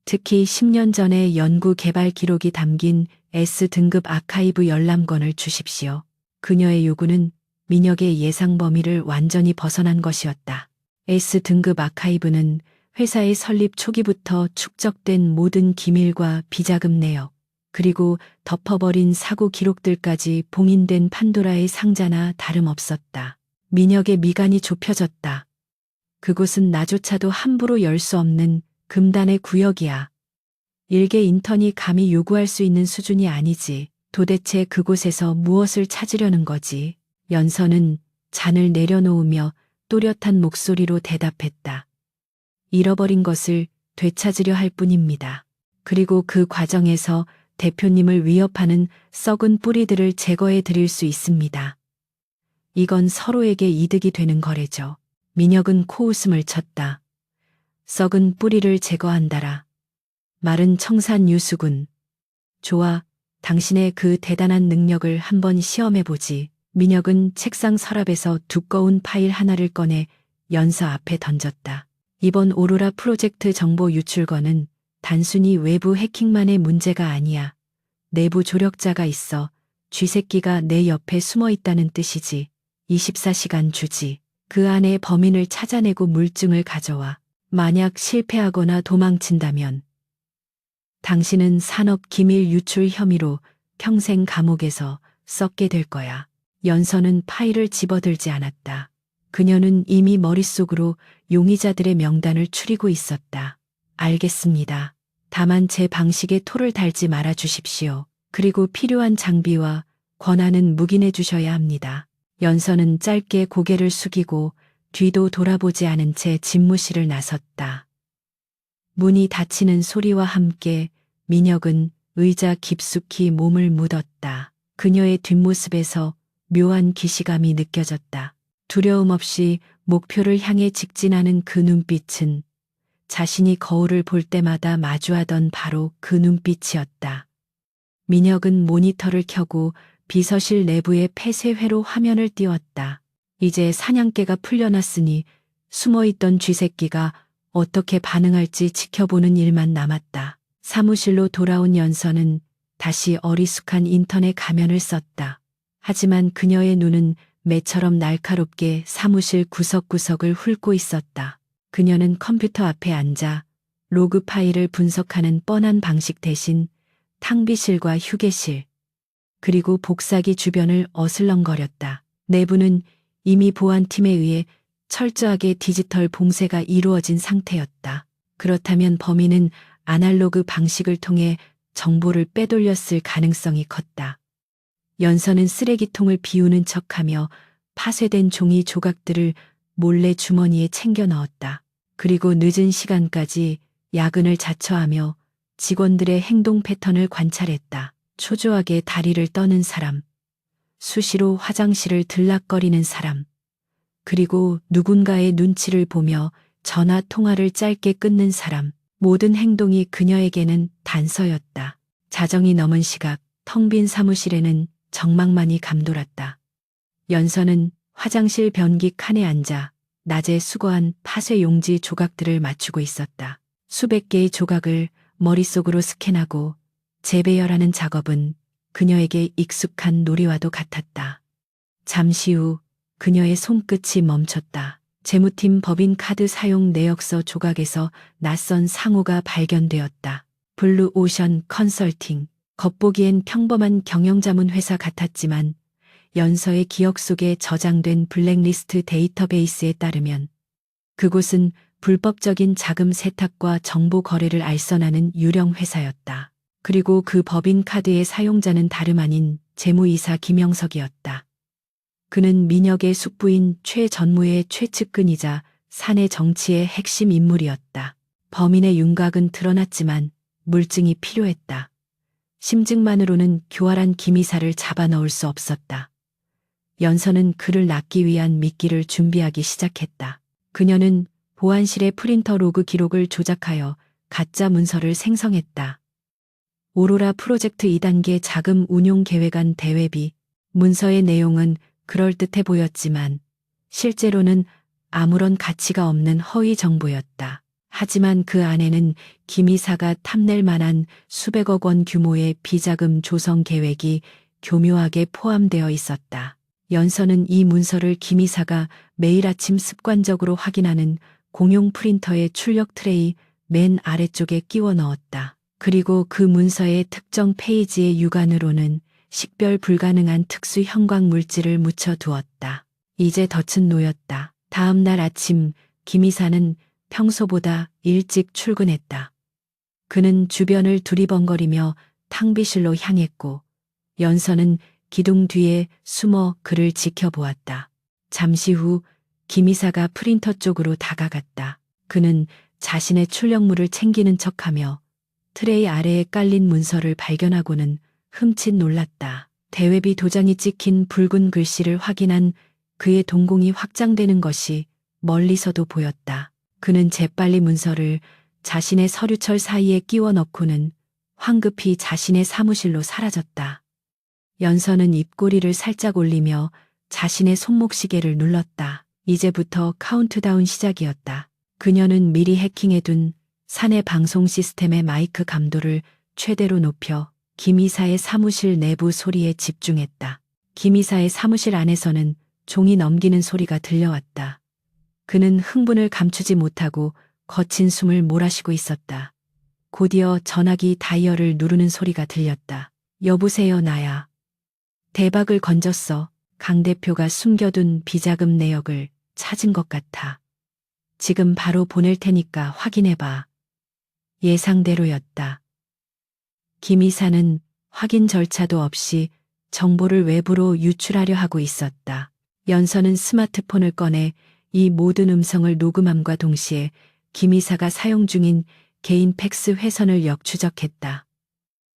특히 10년 전의 연구 개발 기록이 담긴 S등급 아카이브 열람권을 주십시오. 그녀의 요구는 민혁의 예상 범위를 완전히 벗어난 것이었다. S등급 아카이브는 회사의 설립 초기부터 축적된 모든 기밀과 비자금 내역, 그리고 덮어버린 사고 기록들까지 봉인된 판도라의 상자나 다름없었다. 민혁의 미간이 좁혀졌다. 그곳은 나조차도 함부로 열 수 없는 금단의 구역이야. 일개 인턴이 감히 요구할 수 있는 수준이 아니지. 도대체 그곳에서 무엇을 찾으려는 거지? 연서는 잔을 내려놓으며 또렷한 목소리로 대답했다. 잃어버린 것을 되찾으려 할 뿐입니다. 그리고 그 과정에서 대표님을 위협하는 썩은 뿌리들을 제거해 드릴 수 있습니다. 이건 서로에게 이득이 되는 거래죠. 민혁은 코웃음을 쳤다. 썩은 뿌리를 제거한다라. 마른 청산 유수군. 좋아, 당신의 그 대단한 능력을 한번 시험해보지. 민혁은 책상 서랍에서 두꺼운 파일 하나를 꺼내 연서 앞에 던졌다. 이번 오로라 프로젝트 정보 유출건은 단순히 외부 해킹만의 문제가 아니야. 내부 조력자가 있어. 쥐새끼가 내 옆에 숨어 있다는 뜻이지. 24시간 주지. 그 안에 범인을 찾아내고 물증을 가져와. 만약 실패하거나 도망친다면 당신은 산업 기밀 유출 혐의로 평생 감옥에서 썩게 될 거야. 연서는 파일을 집어들지 않았다. 그녀는 이미 머릿속으로 용의자들의 명단을 추리고 있었다. 알겠습니다. 다만 제 방식에 토를 달지 말아 주십시오. 그리고 필요한 장비와 권한은 묵인해 주셔야 합니다. 연서는 짧게 고개를 숙이고 뒤도 돌아보지 않은 채 집무실을 나섰다. 문이 닫히는 소리와 함께 민혁은 의자 깊숙이 몸을 묻었다. 그녀의 뒷모습에서 묘한 기시감이 느껴졌다. 두려움 없이 목표를 향해 직진하는 그 눈빛은 자신이 거울을 볼 때마다 마주하던 바로 그 눈빛이었다. 민혁은 모니터를 켜고 비서실 내부의 폐쇄회로 화면을 띄웠다. 이제 사냥개가 풀려났으니 숨어있던 쥐새끼가 어떻게 반응할지 지켜보는 일만 남았다. 사무실로 돌아온 연서는 다시 어리숙한 인터넷 가면을 썼다. 하지만 그녀의 눈은 매처럼 날카롭게 사무실 구석구석을 훑고 있었다. 그녀는 컴퓨터 앞에 앉아 로그 파일을 분석하는 뻔한 방식 대신 탕비실과 휴게실, 그리고 복사기 주변을 어슬렁거렸다. 내부는 이미 보안팀에 의해 철저하게 디지털 봉쇄가 이루어진 상태였다. 그렇다면 범인은 아날로그 방식을 통해 정보를 빼돌렸을 가능성이 컸다. 연서는 쓰레기통을 비우는 척하며 파쇄된 종이 조각들을 몰래 주머니에 챙겨 넣었다. 그리고 늦은 시간까지 야근을 자처하며 직원들의 행동 패턴을 관찰했다. 초조하게 다리를 떠는 사람, 수시로 화장실을 들락거리는 사람, 그리고 누군가의 눈치를 보며 전화 통화를 짧게 끊는 사람, 모든 행동이 그녀에게는 단서였다. 자정이 넘은 시각, 텅 빈 사무실에는 정막만이 감돌았다. 연서는 화장실 변기 칸에 앉아 낮에 수거한 파쇄 용지 조각들을 맞추고 있었다. 수백 개의 조각을 머릿속으로 스캔하고 재배열하는 작업은 그녀에게 익숙한 놀이와도 같았다. 잠시 후 그녀의 손끝이 멈췄다. 재무팀 법인카드 사용 내역서 조각에서 낯선 상호가 발견되었다. 블루 오션 컨설팅. 겉보기엔 평범한 경영자문 회사 같았지만 연서의 기억 속에 저장된 블랙리스트 데이터베이스에 따르면 그곳은 불법적인 자금 세탁과 정보 거래를 알선하는 유령 회사였다. 그리고 그 법인카드의 사용자는 다름 아닌 재무이사 김영석이었다. 그는 민혁의 숙부인 최 전무의 최측근이자 사내 정치의 핵심 인물이었다. 범인의 윤곽은 드러났지만 물증이 필요했다. 심증만으로는 교활한 김이사를 잡아넣을 수 없었다. 연서는 그를 낚기 위한 미끼를 준비하기 시작했다. 그녀는 보안실의 프린터 로그 기록을 조작하여 가짜 문서를 생성했다. 오로라 프로젝트 2단계 자금 운용 계획안 대외비. 문서의 내용은 그럴듯해 보였지만 실제로는 아무런 가치가 없는 허위 정보였다. 하지만 그 안에는 김 이사가 탐낼 만한 수백억 원 규모의 비자금 조성 계획이 교묘하게 포함되어 있었다. 연서는 이 문서를 김 이사가 매일 아침 습관적으로 확인하는 공용 프린터의 출력 트레이 맨 아래쪽에 끼워 넣었다. 그리고 그 문서의 특정 페이지의 육안으로는 식별 불가능한 특수 형광 물질을 묻혀 두었다. 이제 덫은 놓였다. 다음 날 아침 김 이사는 평소보다 일찍 출근했다. 그는 주변을 두리번거리며 탕비실로 향했고 연서는 기둥 뒤에 숨어 그를 지켜보았다. 잠시 후 김 이사가 프린터 쪽으로 다가갔다. 그는 자신의 출력물을 챙기는 척하며 트레이 아래에 깔린 문서를 발견하고는 흠칫 놀랐다. 대외비 도장이 찍힌 붉은 글씨를 확인한 그의 동공이 확장되는 것이 멀리서도 보였다. 그는 재빨리 문서를 자신의 서류철 사이에 끼워 넣고는 황급히 자신의 사무실로 사라졌다. 연서는 입꼬리를 살짝 올리며 자신의 손목시계를 눌렀다. 이제부터 카운트다운 시작이었다. 그녀는 미리 해킹해둔 사내 방송 시스템의 마이크 감도를 최대로 높여 김 이사의 사무실 내부 소리에 집중했다. 김 이사의 사무실 안에서는 종이 넘기는 소리가 들려왔다. 그는 흥분을 감추지 못하고 거친 숨을 몰아쉬고 있었다. 곧이어 전화기 다이얼을 누르는 소리가 들렸다. 여보세요, 나야. 대박을 건졌어. 강 대표가 숨겨둔 비자금 내역을 찾은 것 같아. 지금 바로 보낼 테니까 확인해봐. 예상대로였다. 김 이사는 확인 절차도 없이 정보를 외부로 유출하려 하고 있었다. 연서는 스마트폰을 꺼내 이 모든 음성을 녹음함과 동시에 김 이사가 사용 중인 개인 팩스 회선을 역추적했다.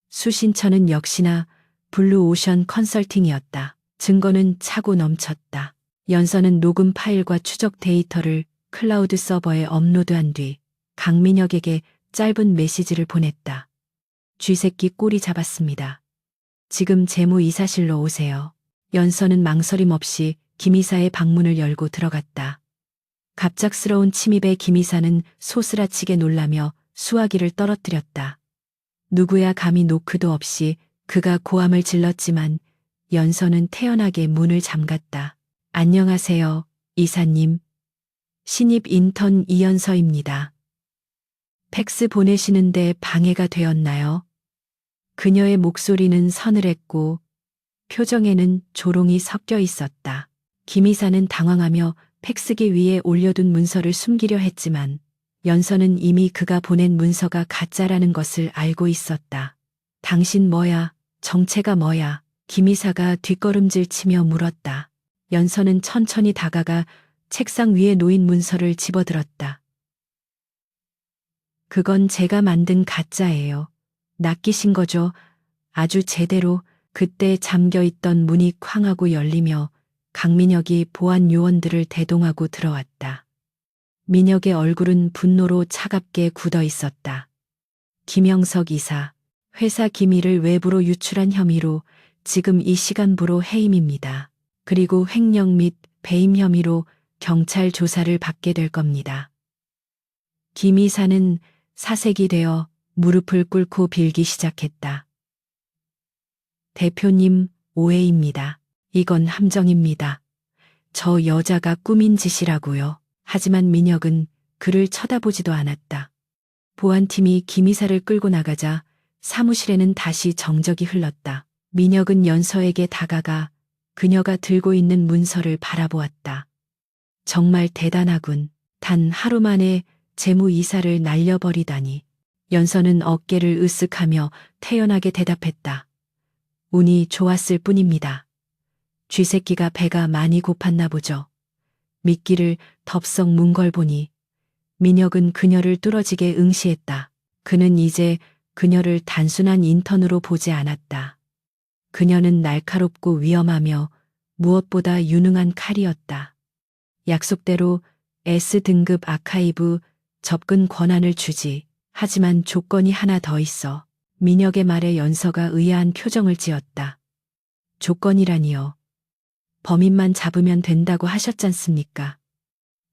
수신처는 역시나 블루오션 컨설팅이었다. 증거는 차고 넘쳤다. 연서는 녹음 파일과 추적 데이터를 클라우드 서버에 업로드한 뒤 강민혁에게 짧은 메시지를 보냈다. 쥐새끼 꼬리 잡았습니다. 지금 재무이사실로 오세요. 연서는 망설임 없이 김 이사의 방문을 열고 들어갔다. 갑작스러운 침입에 김 이사는 소스라치게 놀라며 수화기를 떨어뜨렸다. 누구야 감히 노크도 없이 그가 고함을 질렀지만 연서는 태연하게 문을 잠갔다. 안녕하세요, 이사님. 신입 인턴 이연서입니다. 팩스 보내시는데 방해가 되었나요? 그녀의 목소리는 서늘했고 표정에는 조롱이 섞여 있었다. 김 이사는 당황하며 팩스기 위에 올려둔 문서를 숨기려 했지만 연서는 이미 그가 보낸 문서가 가짜라는 것을 알고 있었다. 당신 뭐야? 정체가 뭐야? 김 이사가 뒷걸음질 치며 물었다. 연서는 천천히 다가가 책상 위에 놓인 문서를 집어들었다. 그건 제가 만든 가짜예요. 낚이신 거죠? 아주 제대로. 그때 잠겨있던 문이 쾅 하고 열리며 강민혁이 보안 요원들을 대동하고 들어왔다. 민혁의 얼굴은 분노로 차갑게 굳어 있었다. 김영석 이사, 회사 기밀을 외부로 유출한 혐의로 지금 이 시간부로 해임입니다. 그리고 횡령 및 배임 혐의로 경찰 조사를 받게 될 겁니다. 김 이사는 사색이 되어 무릎을 꿇고 빌기 시작했다. 대표님, 오해입니다. 이건 함정입니다. 저 여자가 꾸민 짓이라고요. 하지만 민혁은 그를 쳐다보지도 않았다. 보안팀이 김 이사를 끌고 나가자 사무실에는 다시 정적이 흘렀다. 민혁은 연서에게 다가가 그녀가 들고 있는 문서를 바라보았다. 정말 대단하군. 단 하루 만에 재무이사를 날려버리다니. 연서는 어깨를 으쓱하며 태연하게 대답했다. 운이 좋았을 뿐입니다. 쥐새끼가 배가 많이 고팠나 보죠. 미끼를 덥석 문 걸 보니 민혁은 그녀를 뚫어지게 응시했다. 그는 이제 그녀를 단순한 인턴으로 보지 않았다. 그녀는 날카롭고 위험하며 무엇보다 유능한 칼이었다. 약속대로 S등급 아카이브 접근 권한을 주지. 하지만 조건이 하나 더 있어. 민혁의 말에 연서가 의아한 표정을 지었다. 조건이라니요. 범인만 잡으면 된다고 하셨잖습니까?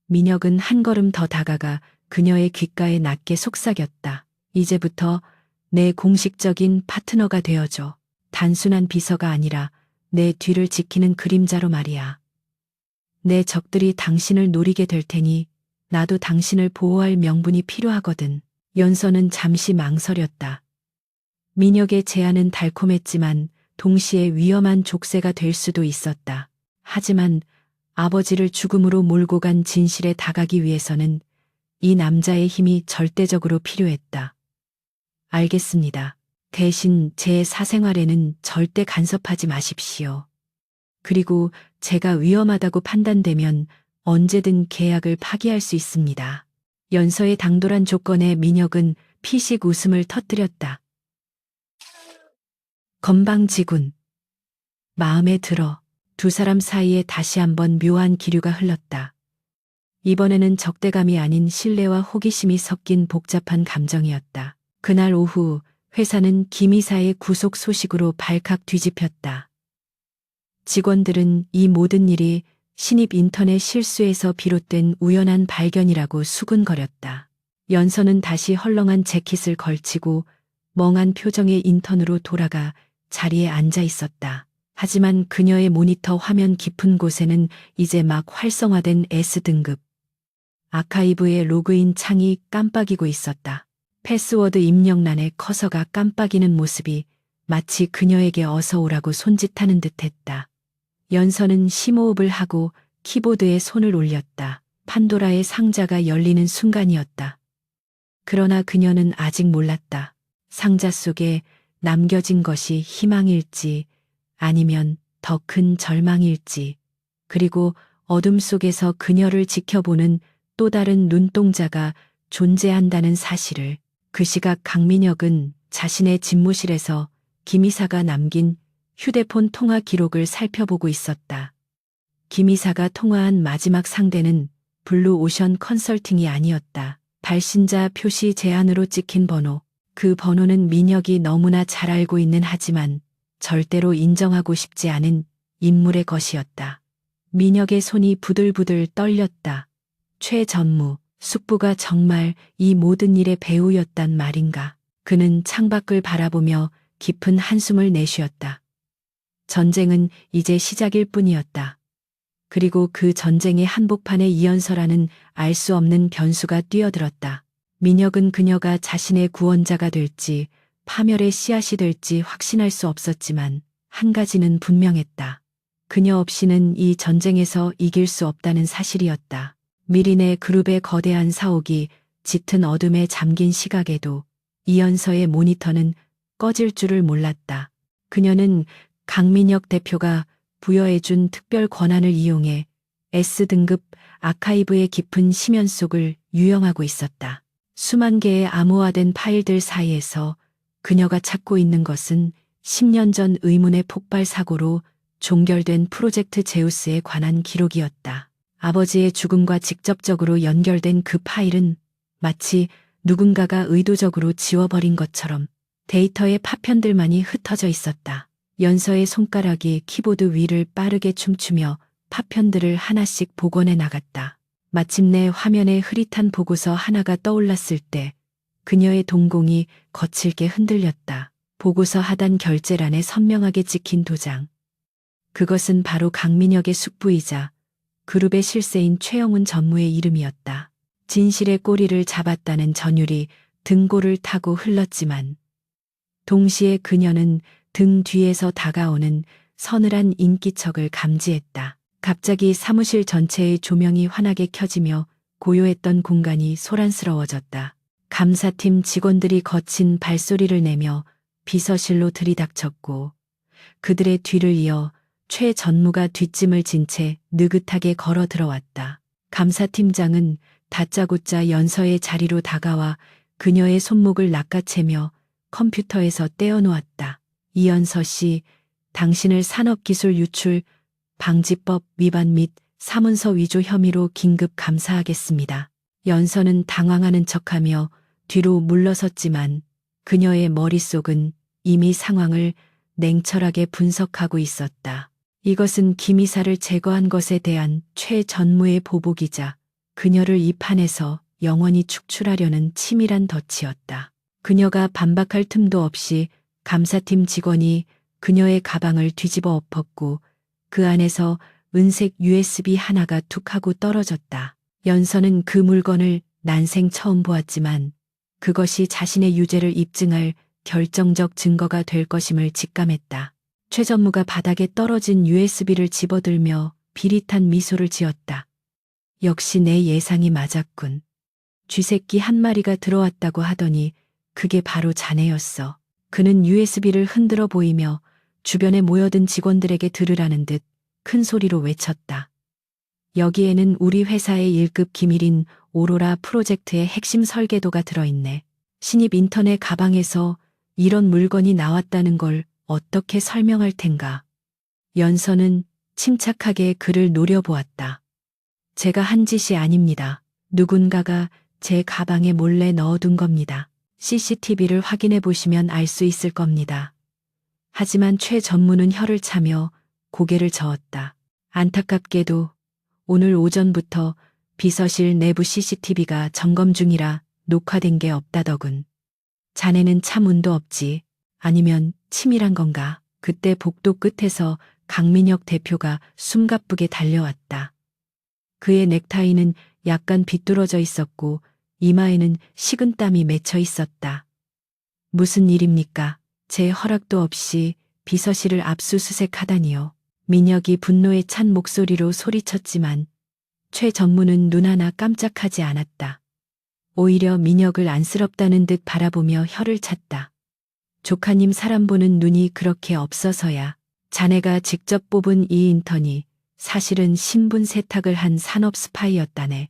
민혁은 한 걸음 더 다가가 그녀의 귓가에 낮게 속삭였다. 이제부터 내 공식적인 파트너가 되어줘. 단순한 비서가 아니라 내 뒤를 지키는 그림자로 말이야. 내 적들이 당신을 노리게 될 테니 나도 당신을 보호할 명분이 필요하거든. 연서는 잠시 망설였다. 민혁의 제안은 달콤했지만 동시에 위험한 족쇄가 될 수도 있었다. 하지만 아버지를 죽음으로 몰고 간 진실에 다가기 위해서는 이 남자의 힘이 절대적으로 필요했다. 알겠습니다. 대신 제 사생활에는 절대 간섭하지 마십시오. 그리고 제가 위험하다고 판단되면 언제든 계약을 파기할 수 있습니다. 연서의 당돌한 조건에 민혁은 피식 웃음을 터뜨렸다. 건방지군. 마음에 들어. 두 사람 사이에 다시 한번 묘한 기류가 흘렀다. 이번에는 적대감이 아닌 신뢰와 호기심이 섞인 복잡한 감정이었다. 그날 오후 회사는 김 이사의 구속 소식으로 발칵 뒤집혔다. 직원들은 이 모든 일이 신입 인턴의 실수에서 비롯된 우연한 발견이라고 수군거렸다. 연서는 다시 헐렁한 재킷을 걸치고 멍한 표정의 인턴으로 돌아가 자리에 앉아 있었다. 하지만 그녀의 모니터 화면 깊은 곳에는 이제 막 활성화된 S등급 아카이브의 로그인 창이 깜빡이고 있었다. 패스워드 입력란에 커서가 깜빡이는 모습이 마치 그녀에게 어서 오라고 손짓하는 듯했다. 연서는 심호흡을 하고 키보드에 손을 올렸다. 판도라의 상자가 열리는 순간이었다. 그러나 그녀는 아직 몰랐다. 상자 속에 남겨진 것이 희망일지 아니면 더 큰 절망일지, 그리고 어둠 속에서 그녀를 지켜보는 또 다른 눈동자가 존재한다는 사실을. 그 시각 강민혁은 자신의 집무실에서 김 이사가 남긴 휴대폰 통화 기록을 살펴보고 있었다. 김 이사가 통화한 마지막 상대는 블루오션 컨설팅이 아니었다. 발신자 표시 제한으로 찍힌 번호. 그 번호는 민혁이 너무나 잘 알고 있는 하지만 절대로 인정하고 싶지 않은 인물의 것이었다. 민혁의 손이 부들부들 떨렸다. 최전무, 숙부가 정말 이 모든 일의 배우였단 말인가. 그는 창밖을 바라보며 깊은 한숨을 내쉬었다. 전쟁은 이제 시작일 뿐이었다. 그리고 그 전쟁의 한복판에 이연서라는 알 수 없는 변수가 뛰어들었다. 민혁은 그녀가 자신의 구원자가 될지 파멸의 씨앗이 될지 확신할 수 없었지만 한 가지는 분명했다. 그녀 없이는 이 전쟁에서 이길 수 없다는 사실이었다. 미린의 그룹의 거대한 사옥이 짙은 어둠에 잠긴 시각에도 이연서의 모니터는 꺼질 줄을 몰랐다. 그녀는 강민혁 대표가 부여해준 특별 권한을 이용해 S등급 아카이브의 깊은 심연 속을 유영하고 있었다. 수만 개의 암호화된 파일들 사이에서 그녀가 찾고 있는 것은 10년 전 의문의 폭발 사고로 종결된 프로젝트 제우스에 관한 기록이었다. 아버지의 죽음과 직접적으로 연결된 그 파일은 마치 누군가가 의도적으로 지워버린 것처럼 데이터의 파편들만이 흩어져 있었다. 연서의 손가락이 키보드 위를 빠르게 춤추며 파편들을 하나씩 복원해 나갔다. 마침내 화면에 흐릿한 보고서 하나가 떠올랐을 때 그녀의 동공이 거칠게 흔들렸다. 보고서 하단 결제란에 선명하게 찍힌 도장. 그것은 바로 강민혁의 숙부이자 그룹의 실세인 최영훈 전무의 이름이었다. 진실의 꼬리를 잡았다는 전율이 등골을 타고 흘렀지만 동시에 그녀는 등 뒤에서 다가오는 서늘한 인기척을 감지했다. 갑자기 사무실 전체의 조명이 환하게 켜지며 고요했던 공간이 소란스러워졌다. 감사팀 직원들이 거친 발소리를 내며 비서실로 들이닥쳤고 그들의 뒤를 이어 최 전무가 뒷짐을 진 채 느긋하게 걸어 들어왔다. 감사팀장은 다짜고짜 연서의 자리로 다가와 그녀의 손목을 낚아채며 컴퓨터에서 떼어놓았다. 이연서 씨, 당신을 산업기술 유출 방지법 위반 및 사문서 위조 혐의로 긴급 감사하겠습니다. 연서는 당황하는 척하며 뒤로 물러섰지만 그녀의 머릿속은 이미 상황을 냉철하게 분석하고 있었다. 이것은 김 이사를 제거한 것에 대한 최 전무의 보복이자 그녀를 이 판에서 영원히 축출하려는 치밀한 덫이었다. 그녀가 반박할 틈도 없이 감사팀 직원이 그녀의 가방을 뒤집어 엎었고 그 안에서 은색 USB 하나가 툭 하고 떨어졌다. 연서는 그 물건을 난생 처음 보았지만 그것이 자신의 유죄를 입증할 결정적 증거가 될 것임을 직감했다. 최 전무가 바닥에 떨어진 USB를 집어들며 비릿한 미소를 지었다. 역시 내 예상이 맞았군. 쥐새끼 한 마리가 들어왔다고 하더니 그게 바로 자네였어. 그는 USB를 흔들어 보이며 주변에 모여든 직원들에게 들으라는 듯 큰 소리로 외쳤다. 여기에는 우리 회사의 1급 기밀인 오로라 프로젝트의 핵심 설계도가 들어있네. 신입 인턴의 가방에서 이런 물건이 나왔다는 걸 어떻게 설명할 텐가. 연서는 침착하게 그를 노려보았다. 제가 한 짓이 아닙니다. 누군가가 제 가방에 몰래 넣어둔 겁니다. CCTV를 확인해 보시면 알 수 있을 겁니다. 하지만 최 전무는 혀를 차며 고개를 저었다. 안타깝게도 오늘 오전부터 비서실 내부 CCTV가 점검 중이라 녹화된 게 없다더군. 자네는 참 운도 없지. 아니면 치밀한 건가? 그때 복도 끝에서 강민혁 대표가 숨가쁘게 달려왔다. 그의 넥타이는 약간 비뚤어져 있었고 이마에는 식은땀이 맺혀 있었다. 무슨 일입니까? 제 허락도 없이 비서실을 압수수색하다니요. 민혁이 분노에 찬 목소리로 소리쳤지만 최 전무는 눈 하나 깜짝하지 않았다. 오히려 민혁을 안쓰럽다는 듯 바라보며 혀를 찼다. 조카님 사람 보는 눈이 그렇게 없어서야. 자네가 직접 뽑은 이 인턴이 사실은 신분 세탁을 한 산업 스파이였다네.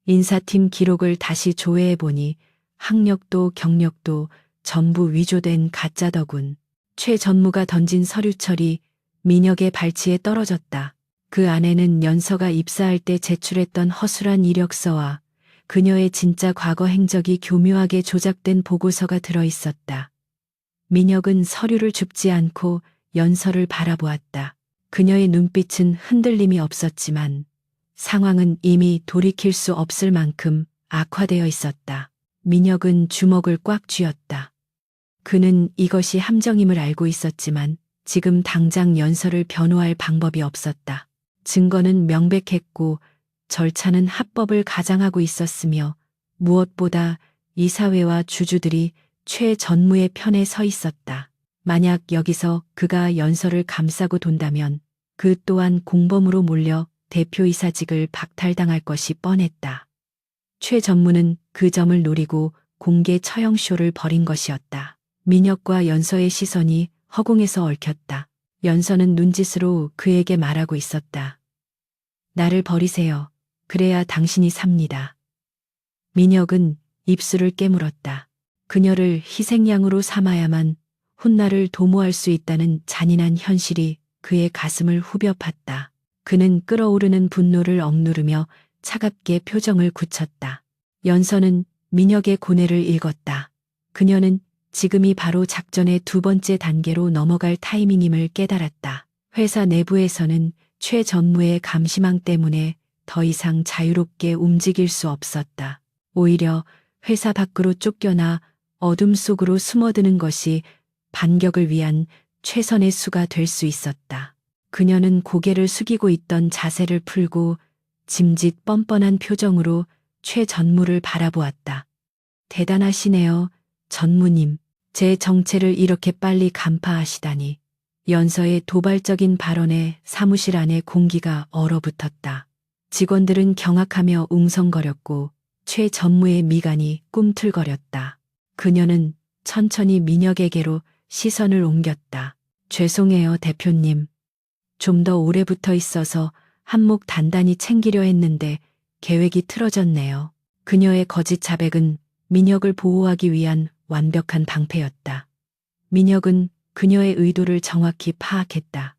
인사팀 기록을 다시 조회해보니 학력도 경력도 전부 위조된 가짜더군. 최 전무가 던진 서류철이 민혁의 발치에 떨어졌다. 그 안에는 연서가 입사할 때 제출했던 허술한 이력서와 그녀의 진짜 과거 행적이 교묘하게 조작된 보고서가 들어있었다. 민혁은 서류를 줍지 않고 연서를 바라보았다. 그녀의 눈빛은 흔들림이 없었지만 상황은 이미 돌이킬 수 없을 만큼 악화되어 있었다. 민혁은 주먹을 꽉 쥐었다. 그는 이것이 함정임을 알고 있었지만 지금 당장 연서를 변호할 방법이 없었다. 증거는 명백했고 절차는 합법을 가장하고 있었으며 무엇보다 이사회와 주주들이 최 전무의 편에 서 있었다. 만약 여기서 그가 연서를 감싸고 돈다면 그 또한 공범으로 몰려 대표이사직을 박탈당할 것이 뻔했다. 최 전무는 그 점을 노리고 공개 처형쇼를 벌인 것이었다. 민혁과 연서의 시선이 허공에서 얽혔다. 연서는 눈짓으로 그에게 말하고 있었다. 나를 버리세요. 그래야 당신이 삽니다. 민혁은 입술을 깨물었다. 그녀를 희생양으로 삼아야만 훗날을 도모할 수 있다는 잔인한 현실이 그의 가슴을 후벼 팠다. 그는 끓어오르는 분노를 억누르며 차갑게 표정을 굳혔다. 연서는 민혁의 고뇌를 읽었다. 그녀는 지금이 바로 작전의 두 번째 단계로 넘어갈 타이밍임을 깨달았다. 회사 내부에서는 최 전무의 감시망 때문에 더 이상 자유롭게 움직일 수 없었다. 오히려 회사 밖으로 쫓겨나 어둠 속으로 숨어드는 것이 반격을 위한 최선의 수가 될 수 있었다. 그녀는 고개를 숙이고 있던 자세를 풀고 짐짓 뻔뻔한 표정으로 최 전무를 바라보았다. 대단하시네요, 전무님. 제 정체를 이렇게 빨리 간파하시다니. 연서의 도발적인 발언에 사무실 안의 공기가 얼어붙었다. 직원들은 경악하며 웅성거렸고 최 전무의 미간이 꿈틀거렸다. 그녀는 천천히 민혁에게로 시선을 옮겼다. 죄송해요, 대표님. 좀 더 오래 붙어 있어서 한몫 단단히 챙기려 했는데 계획이 틀어졌네요. 그녀의 거짓 자백은 민혁을 보호하기 위한 완벽한 방패였다. 민혁은 그녀의 의도를 정확히 파악했다.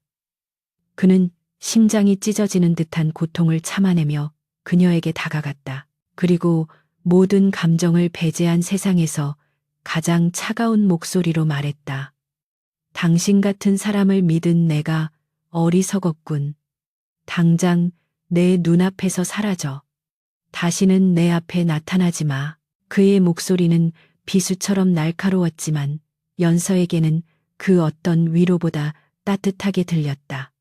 그는 심장이 찢어지는 듯한 고통을 참아내며 그녀에게 다가갔다. 그리고 모든 감정을 배제한 세상에서 가장 차가운 목소리로 말했다. 당신 같은 사람을 믿은 내가 어리석었군. 당장 내 눈앞에서 사라져. 다시는 내 앞에 나타나지 마. 그의 목소리는 비수처럼 날카로웠지만 연서에게는 그 어떤 위로보다 따뜻하게 들렸다.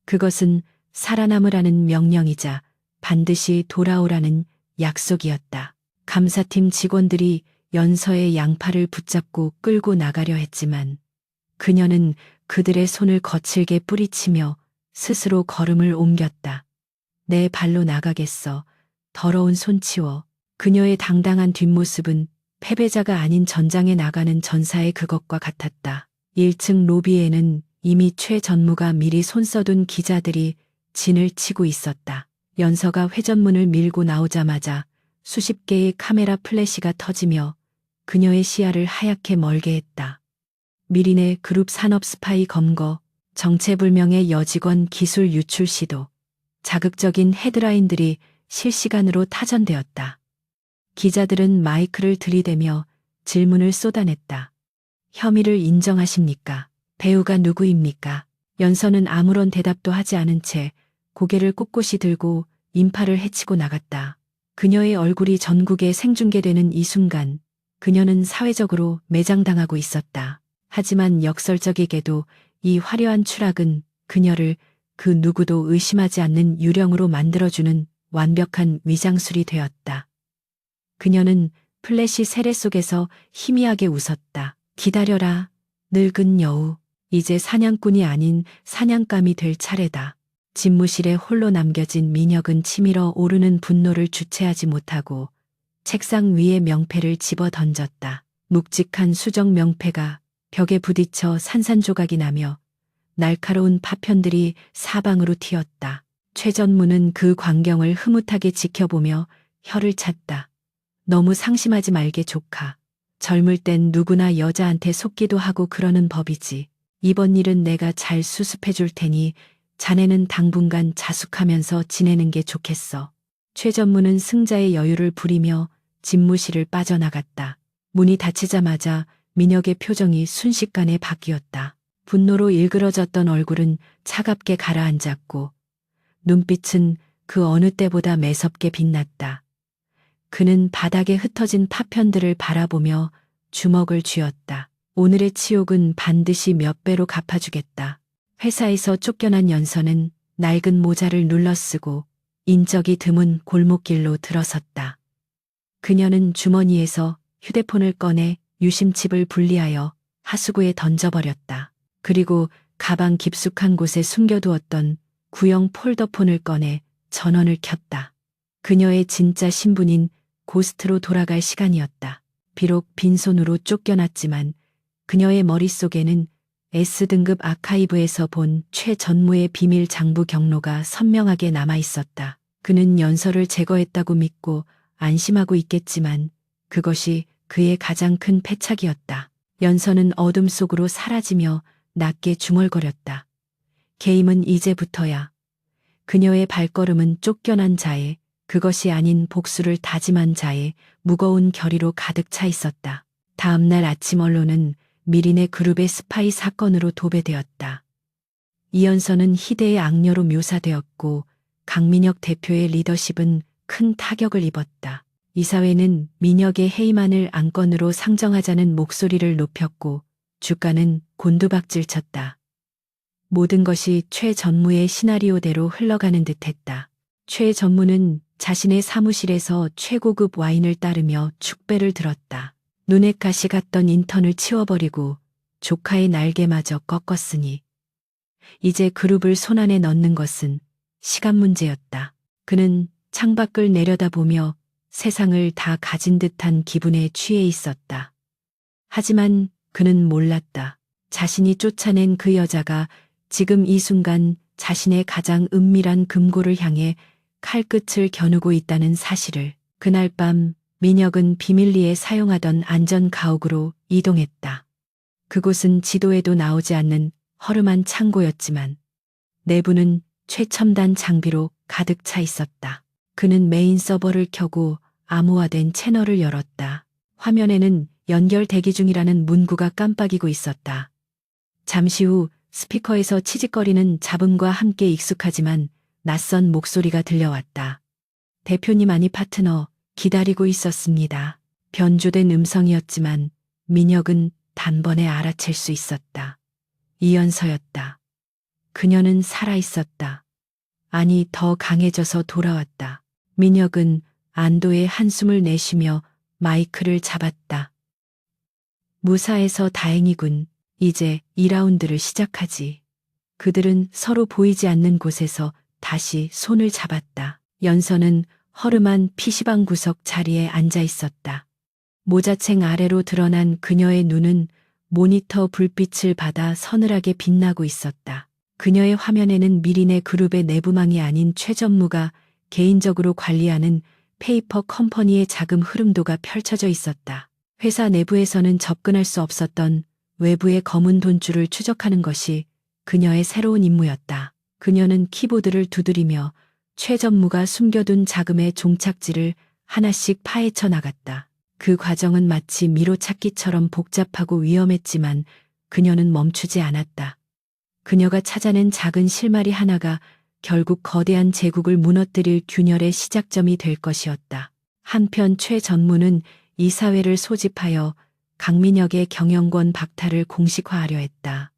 그것은 살아남으라는 명령이자 반드시 돌아오라는 약속이었다. 감사팀 직원들이 연서의 양팔을 붙잡고 끌고 나가려 했지만 그녀는 그들의 손을 거칠게 뿌리치며 스스로 걸음을 옮겼다. 내 발로 나가겠어. 더러운 손 치워. 그녀의 당당한 뒷모습은 패배자가 아닌 전장에 나가는 전사의 그것과 같았다. 1층 로비에는 이미 최 전무가 미리 손 써둔 기자들이 진을 치고 있었다. 연서가 회전문을 밀고 나오자마자 수십 개의 카메라 플래시가 터지며 그녀의 시야를 하얗게 멀게 했다. 미린의 그룹 산업 스파이 검거, 정체불명의 여직원 기술 유출 시도, 자극적인 헤드라인들이 실시간으로 타전되었다. 기자들은 마이크를 들이대며 질문을 쏟아냈다. 혐의를 인정하십니까? 배우가 누구입니까? 연서는 아무런 대답도 하지 않은 채 고개를 꼿꼿이 들고 인파를 헤치고 나갔다. 그녀의 얼굴이 전국에 생중계되는 이 순간 그녀는 사회적으로 매장당하고 있었다. 하지만 역설적이게도 이 화려한 추락은 그녀를 그 누구도 의심하지 않는 유령으로 만들어주는 완벽한 위장술이 되었다. 그녀는 플래시 세례 속에서 희미하게 웃었다. 기다려라, 늙은 여우. 이제 사냥꾼이 아닌 사냥감이 될 차례다. 집무실에 홀로 남겨진 민혁은 치밀어 오르는 분노를 주체하지 못하고 책상 위에 명패를 집어 던졌다. 묵직한 수정 명패가 벽에 부딪혀 산산조각이 나며 날카로운 파편들이 사방으로 튀었다. 최전무는 그 광경을 흐뭇하게 지켜보며 혀를 찼다. 너무 상심하지 말게 조카. 젊을 땐 누구나 여자한테 속기도 하고 그러는 법이지. 이번 일은 내가 잘 수습해 줄 테니 자네는 당분간 자숙하면서 지내는 게 좋겠어. 최전무는 승자의 여유를 부리며 집무실을 빠져나갔다. 문이 닫히자마자 민혁의 표정이 순식간에 바뀌었다. 분노로 일그러졌던 얼굴은 차갑게 가라앉았고 눈빛은 그 어느 때보다 매섭게 빛났다. 그는 바닥에 흩어진 파편들을 바라보며 주먹을 쥐었다. 오늘의 치욕은 반드시 몇 배로 갚아주겠다. 회사에서 쫓겨난 연서는 낡은 모자를 눌러쓰고 인적이 드문 골목길로 들어섰다. 그녀는 주머니에서 휴대폰을 꺼내 유심칩을 분리하여 하수구에 던져버렸다. 그리고 가방 깊숙한 곳에 숨겨두었던 구형 폴더폰을 꺼내 전원을 켰다. 그녀의 진짜 신분인 고스트로 돌아갈 시간이었다. 비록 빈손으로 쫓겨났지만 그녀의 머릿속에는 S등급 아카이브에서 본 최전무의 비밀 장부 경로가 선명하게 남아있었다. 그는 연서를 제거했다고 믿고 안심하고 있겠지만 그것이 그의 가장 큰 패착이었다. 연서는 어둠 속으로 사라지며 낮게 중얼거렸다. 게임은 이제부터야. 그녀의 발걸음은 쫓겨난 자의, 그것이 아닌 복수를 다짐한 자의 무거운 결의로 가득 차 있었다. 다음 날 아침 언론은 미린의 그룹의 스파이 사건으로 도배되었다. 이연서는 희대의 악녀로 묘사되었고 강민혁 대표의 리더십은 큰 타격을 입었다. 이사회는 민혁의 해임안을 안건으로 상정하자는 목소리를 높였고 주가는 곤두박질 쳤다. 모든 것이 최 전무의 시나리오대로 흘러가는 듯했다. 최 전무는 자신의 사무실에서 최고급 와인을 따르며 축배를 들었다. 눈에 가시 갔던 인턴을 치워버리고 조카의 날개마저 꺾었으니 이제 그룹을 손안에 넣는 것은 시간 문제였다. 그는 창밖을 내려다보며 세상을 다 가진 듯한 기분에 취해 있었다. 하지만 그는 몰랐다. 자신이 쫓아낸 그 여자가 지금 이 순간 자신의 가장 은밀한 금고를 향해 칼끝을 겨누고 있다는 사실을. 그날 밤 민혁은 비밀리에 사용하던 안전 가옥으로 이동했다. 그곳은 지도에도 나오지 않는 허름한 창고였지만 내부는 최첨단 장비로 가득 차 있었다. 그는 메인 서버를 켜고 암호화된 채널을 열었다. 화면에는 연결 대기 중이라는 문구가 깜빡이고 있었다. 잠시 후 스피커에서 치직거리는 잡음과 함께 익숙하지만 낯선 목소리가 들려왔다. 대표님 아니 파트너 기다리고 있었습니다. 변조된 음성이었지만 민혁은 단번에 알아챌 수 있었다. 이연서였다. 그녀는 살아있었다. 아니 더 강해져서 돌아왔다. 민혁은 안도의 한숨을 내쉬며 마이크를 잡았다. 무사해서 다행이군. 이제 2라운드를 시작하지. 그들은 서로 보이지 않는 곳에서 다시 손을 잡았다. 연서는 허름한 PC방 구석 자리에 앉아 있었다. 모자챙 아래로 드러난 그녀의 눈은 모니터 불빛을 받아 서늘하게 빛나고 있었다. 그녀의 화면에는 미린의 그룹의 내부망이 아닌 최전무가 개인적으로 관리하는 페이퍼 컴퍼니의 자금 흐름도가 펼쳐져 있었다. 회사 내부에서는 접근할 수 없었던 외부의 검은 돈줄을 추적하는 것이 그녀의 새로운 임무였다. 그녀는 키보드를 두드리며 최 전무가 숨겨둔 자금의 종착지를 하나씩 파헤쳐 나갔다. 그 과정은 마치 미로 찾기처럼 복잡하고 위험했지만 그녀는 멈추지 않았다. 그녀가 찾아낸 작은 실마리 하나가 결국 거대한 제국을 무너뜨릴 균열의 시작점이 될 것이었다. 한편 최 전무는 이 사회를 소집하여 강민혁의 경영권 박탈을 공식화하려 했다.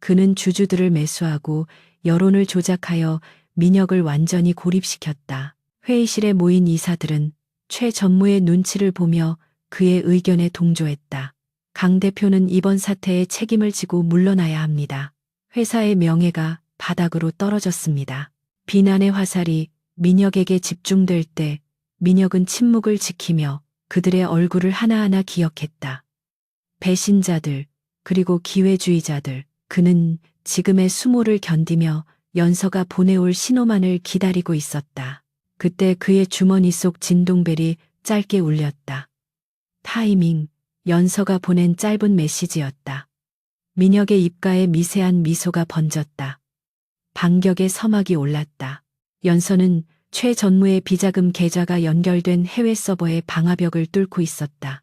그는 주주들을 매수하고 여론을 조작하여 민혁을 완전히 고립시켰다. 회의실에 모인 이사들은 최 전무의 눈치를 보며 그의 의견에 동조했다. 강 대표는 이번 사태에 책임을 지고 물러나야 합니다. 회사의 명예가 바닥으로 떨어졌습니다. 비난의 화살이 민혁에게 집중될 때 민혁은 침묵을 지키며 그들의 얼굴을 하나하나 기억했다. 배신자들, 그리고 기회주의자들, 그는 지금의 수모를 견디며 연서가 보내올 신호만을 기다리고 있었다. 그때 그의 주머니 속 진동벨이 짧게 울렸다. 타이밍, 연서가 보낸 짧은 메시지였다. 민혁의 입가에 미세한 미소가 번졌다. 반격의 서막이 올랐다. 연서는 최 전무의 비자금 계좌가 연결된 해외 서버의 방화벽을 뚫고 있었다.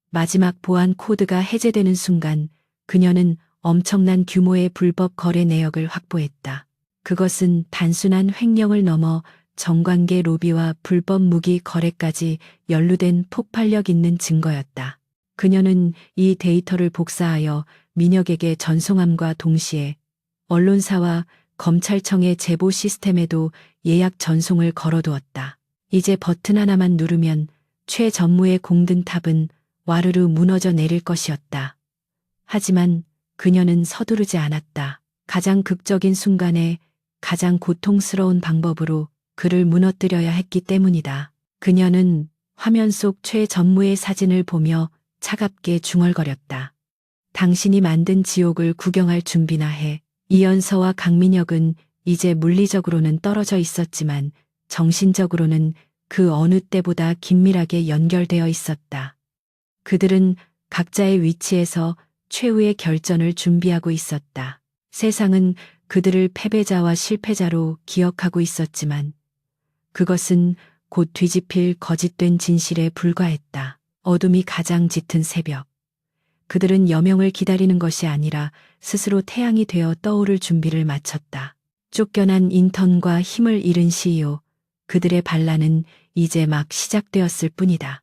마지막 보안 코드가 해제되는 순간 그녀는 엄청난 규모의 불법 거래 내역을 확보했다. 그것은 단순한 횡령을 넘어 정관계 로비와 불법 무기 거래까지 연루된 폭발력 있는 증거였다. 그녀는 이 데이터를 복사하여 민혁에게 전송함과 동시에 언론사와 검찰청의 제보 시스템에도 예약 전송을 걸어두었다. 이제 버튼 하나만 누르면 최 전무의 공든탑은 와르르 무너져 내릴 것이었다. 하지만 그녀는 서두르지 않았다. 가장 극적인 순간에 가장 고통스러운 방법으로 그를 무너뜨려야 했기 때문이다. 그녀는 화면 속 최 전무의 사진을 보며 차갑게 중얼거렸다. 당신이 만든 지옥을 구경할 준비나 해. 이연서와 강민혁은 이제 물리적으로는 떨어져 있었지만 정신적으로는 그 어느 때보다 긴밀하게 연결되어 있었다. 그들은 각자의 위치에서 최후의 결전을 준비하고 있었다. 세상은 그들을 패배자와 실패자로 기억하고 있었지만 그것은 곧 뒤집힐 거짓된 진실에 불과했다. 어둠이 가장 짙은 새벽. 그들은 여명을 기다리는 것이 아니라 스스로 태양이 되어 떠오를 준비를 마쳤다. 쫓겨난 인턴과 힘을 잃은 CEO, 그들의 반란은 이제 막 시작되었을 뿐이다.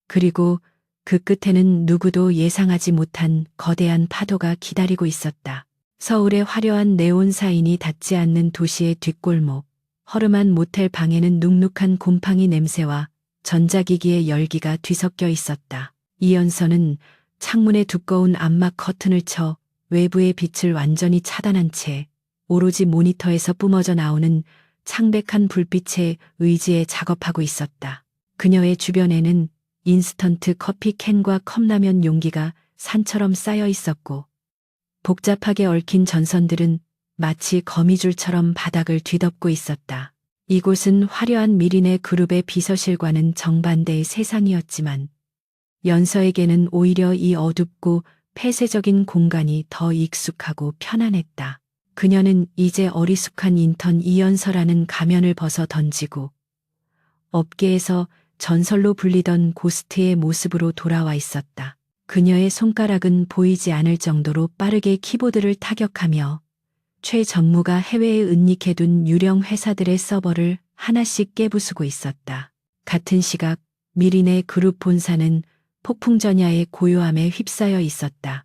그리고 그 끝에는 누구도 예상하지 못한 거대한 파도가 기다리고 있었다. 서울의 화려한 네온 사인이 닿지 않는 도시의 뒷골목, 허름한 모텔 방에는 눅눅한 곰팡이 냄새와 전자기기의 열기가 뒤섞여 있었다. 이연서는 창문에 두꺼운 암막 커튼을 쳐 외부의 빛을 완전히 차단한 채 오로지 모니터에서 뿜어져 나오는 창백한 불빛에 의지해 작업하고 있었다. 그녀의 주변에는 인스턴트 커피 캔과 컵라면 용기가 산처럼 쌓여 있었고 복잡하게 얽힌 전선들은 마치 거미줄처럼 바닥을 뒤덮고 있었다. 이곳은 화려한 미린의 그룹의 비서실과는 정반대의 세상이었지만 연서에게는 오히려 이 어둡고 폐쇄적인 공간이 더 익숙하고 편안했다. 그녀는 이제 어리숙한 인턴 이연서라는 가면을 벗어 던지고 업계에서 전설로 불리던 고스트의 모습으로 돌아와 있었다. 그녀의 손가락은 보이지 않을 정도로 빠르게 키보드를 타격하며 최 전무가 해외에 은닉해둔 유령 회사들의 서버를 하나씩 깨부수고 있었다. 같은 시각 미린의 그룹 본사는 폭풍전야의 고요함에 휩싸여 있었다.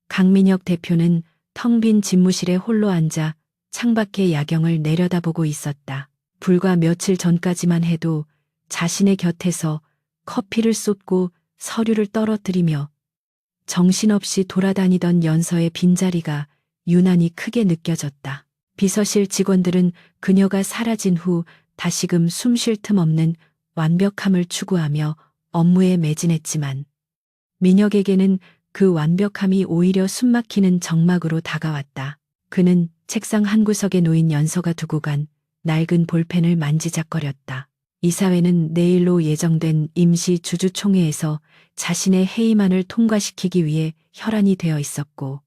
강민혁 대표는 텅 빈 집무실에 홀로 앉아 창밖의 야경을 내려다보고 있었다. 불과 며칠 전까지만 해도 자신의 곁에서 커피를 쏟고 서류를 떨어뜨리며 정신없이 돌아다니던 연서의 빈자리가 유난히 크게 느껴졌다. 비서실 직원들은 그녀가 사라진 후 다시금 숨 쉴 틈 없는 완벽함을 추구하며 업무에 매진했지만 민혁에게는 그 완벽함이 오히려 숨막히는 정막으로 다가왔다. 그는 책상 한 구석에 놓인 연서가 두고 간 낡은 볼펜을 만지작거렸다. 이사회는 내일로 예정된 임시 주주총회에서 자신의 회의만을 통과시키기 위해 혈안이 되어 있었고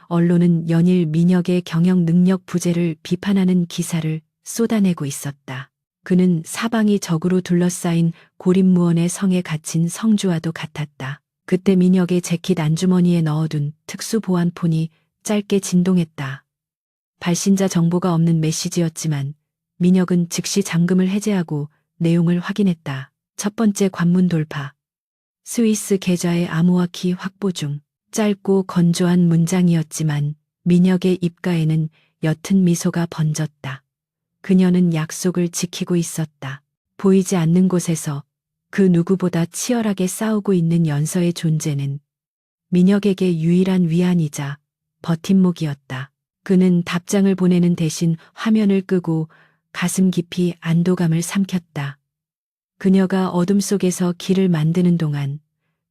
언론은 연일 민혁의 경영 능력 부재를 비판하는 기사를 쏟아내고 있었다. 그는 사방이 적으로 둘러싸인 고립무원의 성에 갇힌 성주와도 같았다. 그때 민혁의 재킷 안주머니에 넣어둔 특수보안폰이 짧게 진동했다. 발신자 정보가 없는 메시지였지만 민혁은 즉시 잠금을 해제하고 내용을 확인했다. 첫 번째 관문 돌파. 스위스 계좌의 암호화 키 확보 중. 짧고 건조한 문장이었지만 민혁의 입가에는 옅은 미소가 번졌다. 그녀는 약속을 지키고 있었다. 보이지 않는 곳에서 그 누구보다 치열하게 싸우고 있는 연서의 존재는 민혁에게 유일한 위안이자 버팀목이었다. 그는 답장을 보내는 대신 화면을 끄고 가슴 깊이 안도감을 삼켰다. 그녀가 어둠 속에서 길을 만드는 동안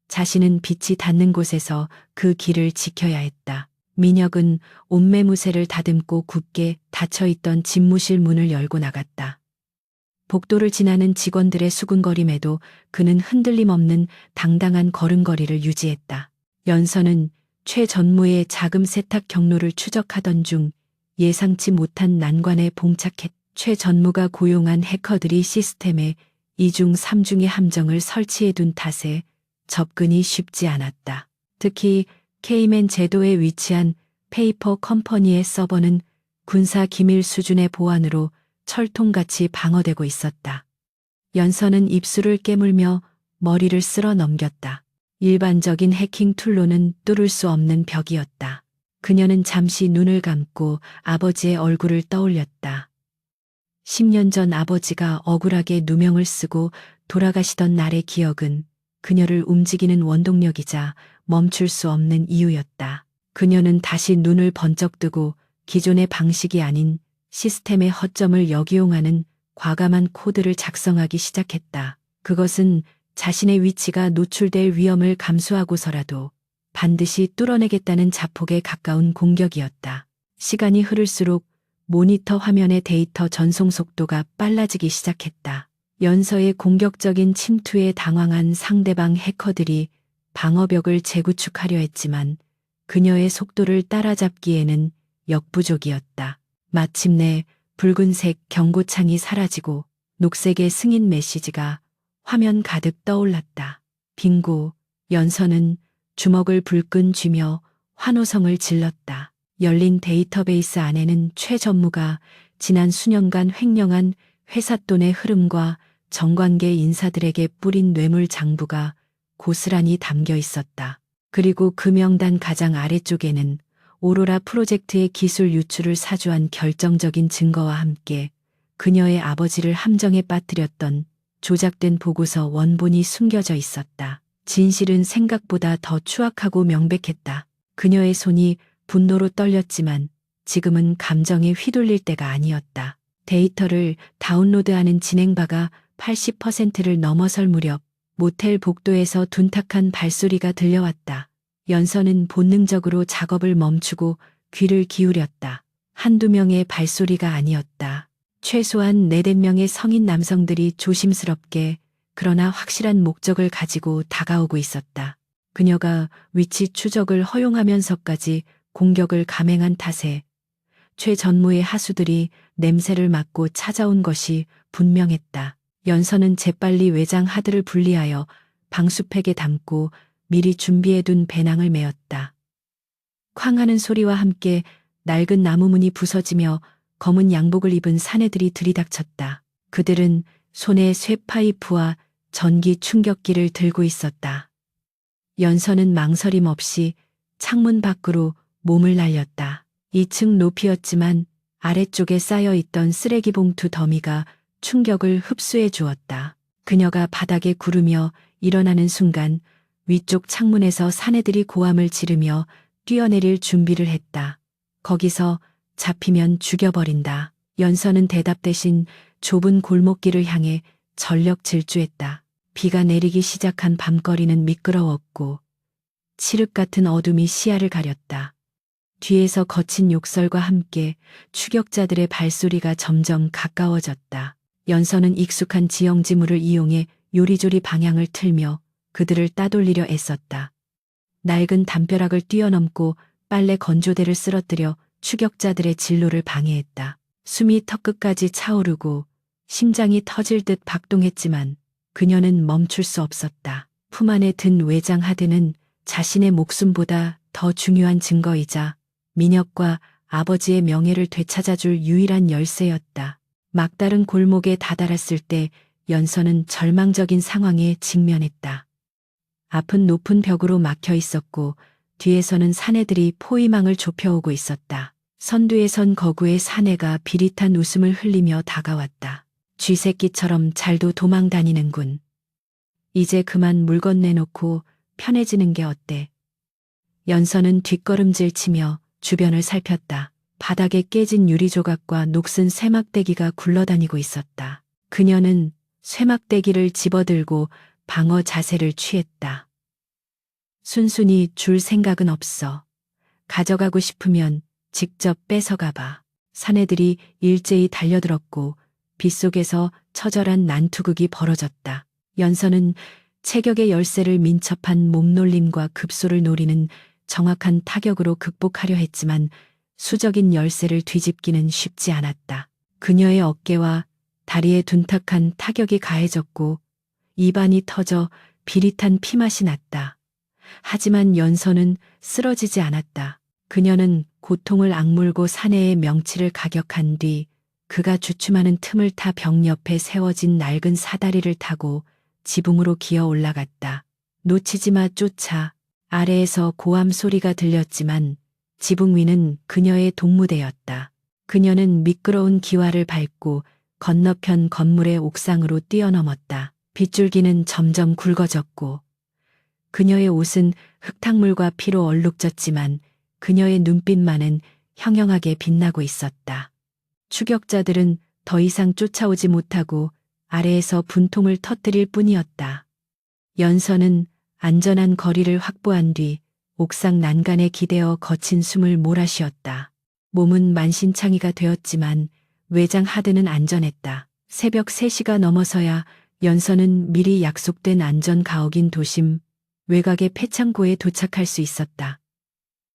자신은 빛이 닿는 곳에서 그 길을 지켜야 했다. 민혁은 옷매무새를 다듬고 굳게 닫혀있던 집무실 문을 열고 나갔다. 복도를 지나는 직원들의 수군거림에도 그는 흔들림 없는 당당한 걸음걸이를 유지했다. 연서는 최 전무의 자금 세탁 경로를 추적하던 중 예상치 못한 난관에 봉착했다. 최 전무가 고용한 해커들이 시스템에 2중 3중의 함정을 설치해둔 탓에 접근이 쉽지 않았다. 특히 케이맨 제도에 위치한 페이퍼 컴퍼니의 서버는 군사 기밀 수준의 보안으로 철통같이 방어되고 있었다. 연서는 입술을 깨물며 머리를 쓸어 넘겼다. 일반적인 해킹 툴로는 뚫을 수 없는 벽이었다. 그녀는 잠시 눈을 감고 아버지의 얼굴을 떠올렸다. 10년 전 아버지가 억울하게 누명을 쓰고 돌아가시던 날의 기억은 그녀를 움직이는 원동력이자 멈출 수 없는 이유였다. 그녀는 다시 눈을 번쩍 뜨고 기존의 방식이 아닌 시스템의 허점을 역이용하는 과감한 코드를 작성하기 시작했다. 그것은 자신의 위치가 노출될 위험을 감수하고서라도 반드시 뚫어내겠다는 자폭에 가까운 공격이었다. 시간이 흐를수록 모니터 화면의 데이터 전송 속도가 빨라지기 시작했다. 연서의 공격적인 침투에 당황한 상대방 해커들이 방어벽을 재구축하려 했지만 그녀의 속도를 따라잡기에는 역부족이었다. 마침내 붉은색 경고창이 사라지고 녹색의 승인 메시지가 화면 가득 떠올랐다. 빙고. 연서는 주먹을 불끈 쥐며 환호성을 질렀다. 열린 데이터베이스 안에는 최 전무가 지난 수년간 횡령한 회사 돈의 흐름과 정관계 인사들에게 뿌린 뇌물 장부가 고스란히 담겨 있었다. 그리고 그 명단 가장 아래쪽에는 오로라 프로젝트의 기술 유출을 사주한 결정적인 증거와 함께 그녀의 아버지를 함정에 빠뜨렸던 조작된 보고서 원본이 숨겨져 있었다. 진실은 생각보다 더 추악하고 명백했다. 그녀의 손이 분노로 떨렸지만 지금은 감정에 휘둘릴 때가 아니었다. 데이터를 다운로드하는 진행바가 80%를 넘어설 무렵 모텔 복도에서 둔탁한 발소리가 들려왔다. 연서는 본능적으로 작업을 멈추고 귀를 기울였다. 한두 명의 발소리가 아니었다. 최소한 4~5명의 성인 남성들이 조심스럽게 그러나 확실한 목적을 가지고 다가오고 있었다. 그녀가 위치 추적을 허용하면서까지 공격을 감행한 탓에 최 전무의 하수들이 냄새를 맡고 찾아온 것이 분명했다. 연서는 재빨리 외장 하드를 분리하여 방수팩에 담고 미리 준비해둔 배낭을 메었다. 쾅 하는 소리와 함께 낡은 나무문이 부서지며 검은 양복을 입은 사내들이 들이닥쳤다. 그들은 손에 쇠파이프와 전기 충격기를 들고 있었다. 연서는 망설임 없이 창문 밖으로 몸을 날렸다. 2층 높이였지만 아래쪽에 쌓여있던 쓰레기 봉투 더미가 충격을 흡수해 주었다. 그녀가 바닥에 구르며 일어나는 순간 위쪽 창문에서 사내들이 고함을 지르며 뛰어내릴 준비를 했다. 거기서 잡히면 죽여버린다. 연서는 대답 대신 좁은 골목길을 향해 전력 질주했다. 비가 내리기 시작한 밤거리는 미끄러웠고 칠흑 같은 어둠이 시야를 가렸다. 뒤에서 거친 욕설과 함께 추격자들의 발소리가 점점 가까워졌다. 연서는 익숙한 지형지물을 이용해 요리조리 방향을 틀며 그들을 따돌리려 애썼다. 낡은 담벼락을 뛰어넘고 빨래 건조대를 쓰러뜨려 추격자들의 진로를 방해했다. 숨이 턱끝까지 차오르고 심장이 터질 듯 박동했지만 그녀는 멈출 수 없었다. 품 안에 든 외장 하드는 자신의 목숨보다 더 중요한 증거이자 민혁과 아버지의 명예를 되찾아줄 유일한 열쇠였다. 막다른 골목에 다다랐을 때 연서는 절망적인 상황에 직면했다. 앞은 높은 벽으로 막혀 있었고 뒤에서는 사내들이 포위망을 좁혀오고 있었다. 선두에 선 거구의 사내가 비릿한 웃음을 흘리며 다가왔다. 쥐새끼처럼 잘도 도망 다니는군. 이제 그만 물건 내놓고 편해지는 게 어때? 연서는 뒷걸음질 치며 주변을 살폈다. 바닥에 깨진 유리 조각과 녹슨 쇠막대기가 굴러다니고 있었다. 그녀는 쇠막대기를 집어들고 방어 자세를 취했다. 순순히 줄 생각은 없어. 가져가고 싶으면 직접 뺏어가봐. 사내들이 일제히 달려들었고 빗속에서 처절한 난투극이 벌어졌다. 연서는 체격의 열쇠를 민첩한 몸놀림과 급소를 노리는 정확한 타격으로 극복하려 했지만 수적인 열쇠를 뒤집기는 쉽지 않았다. 그녀의 어깨와 다리에 둔탁한 타격이 가해졌고 입안이 터져 비릿한 피맛이 났다. 하지만 연서는 쓰러지지 않았다. 그녀는 고통을 악물고 사내의 명치를 가격한 뒤 그가 주춤하는 틈을 타 벽 옆에 세워진 낡은 사다리를 타고 지붕으로 기어 올라갔다. 놓치지 마 쫓아. 아래에서 고함 소리가 들렸지만 지붕 위는 그녀의 동무대였다. 그녀는 미끄러운 기와를 밟고 건너편 건물의 옥상으로 뛰어넘었다. 빗줄기는 점점 굵어졌고 그녀의 옷은 흙탕물과 피로 얼룩졌지만 그녀의 눈빛만은 형형하게 빛나고 있었다. 추격자들은 더 이상 쫓아오지 못하고 아래에서 분통을 터뜨릴 뿐이었다. 연서는 안전한 거리를 확보한 뒤 옥상 난간에 기대어 거친 숨을 몰아쉬었다. 몸은 만신창이가 되었지만 외장 하드는 안전했다. 새벽 3시가 넘어서야 연서는 미리 약속된 안전 가옥인 도심 외곽의 폐창고에 도착할 수 있었다.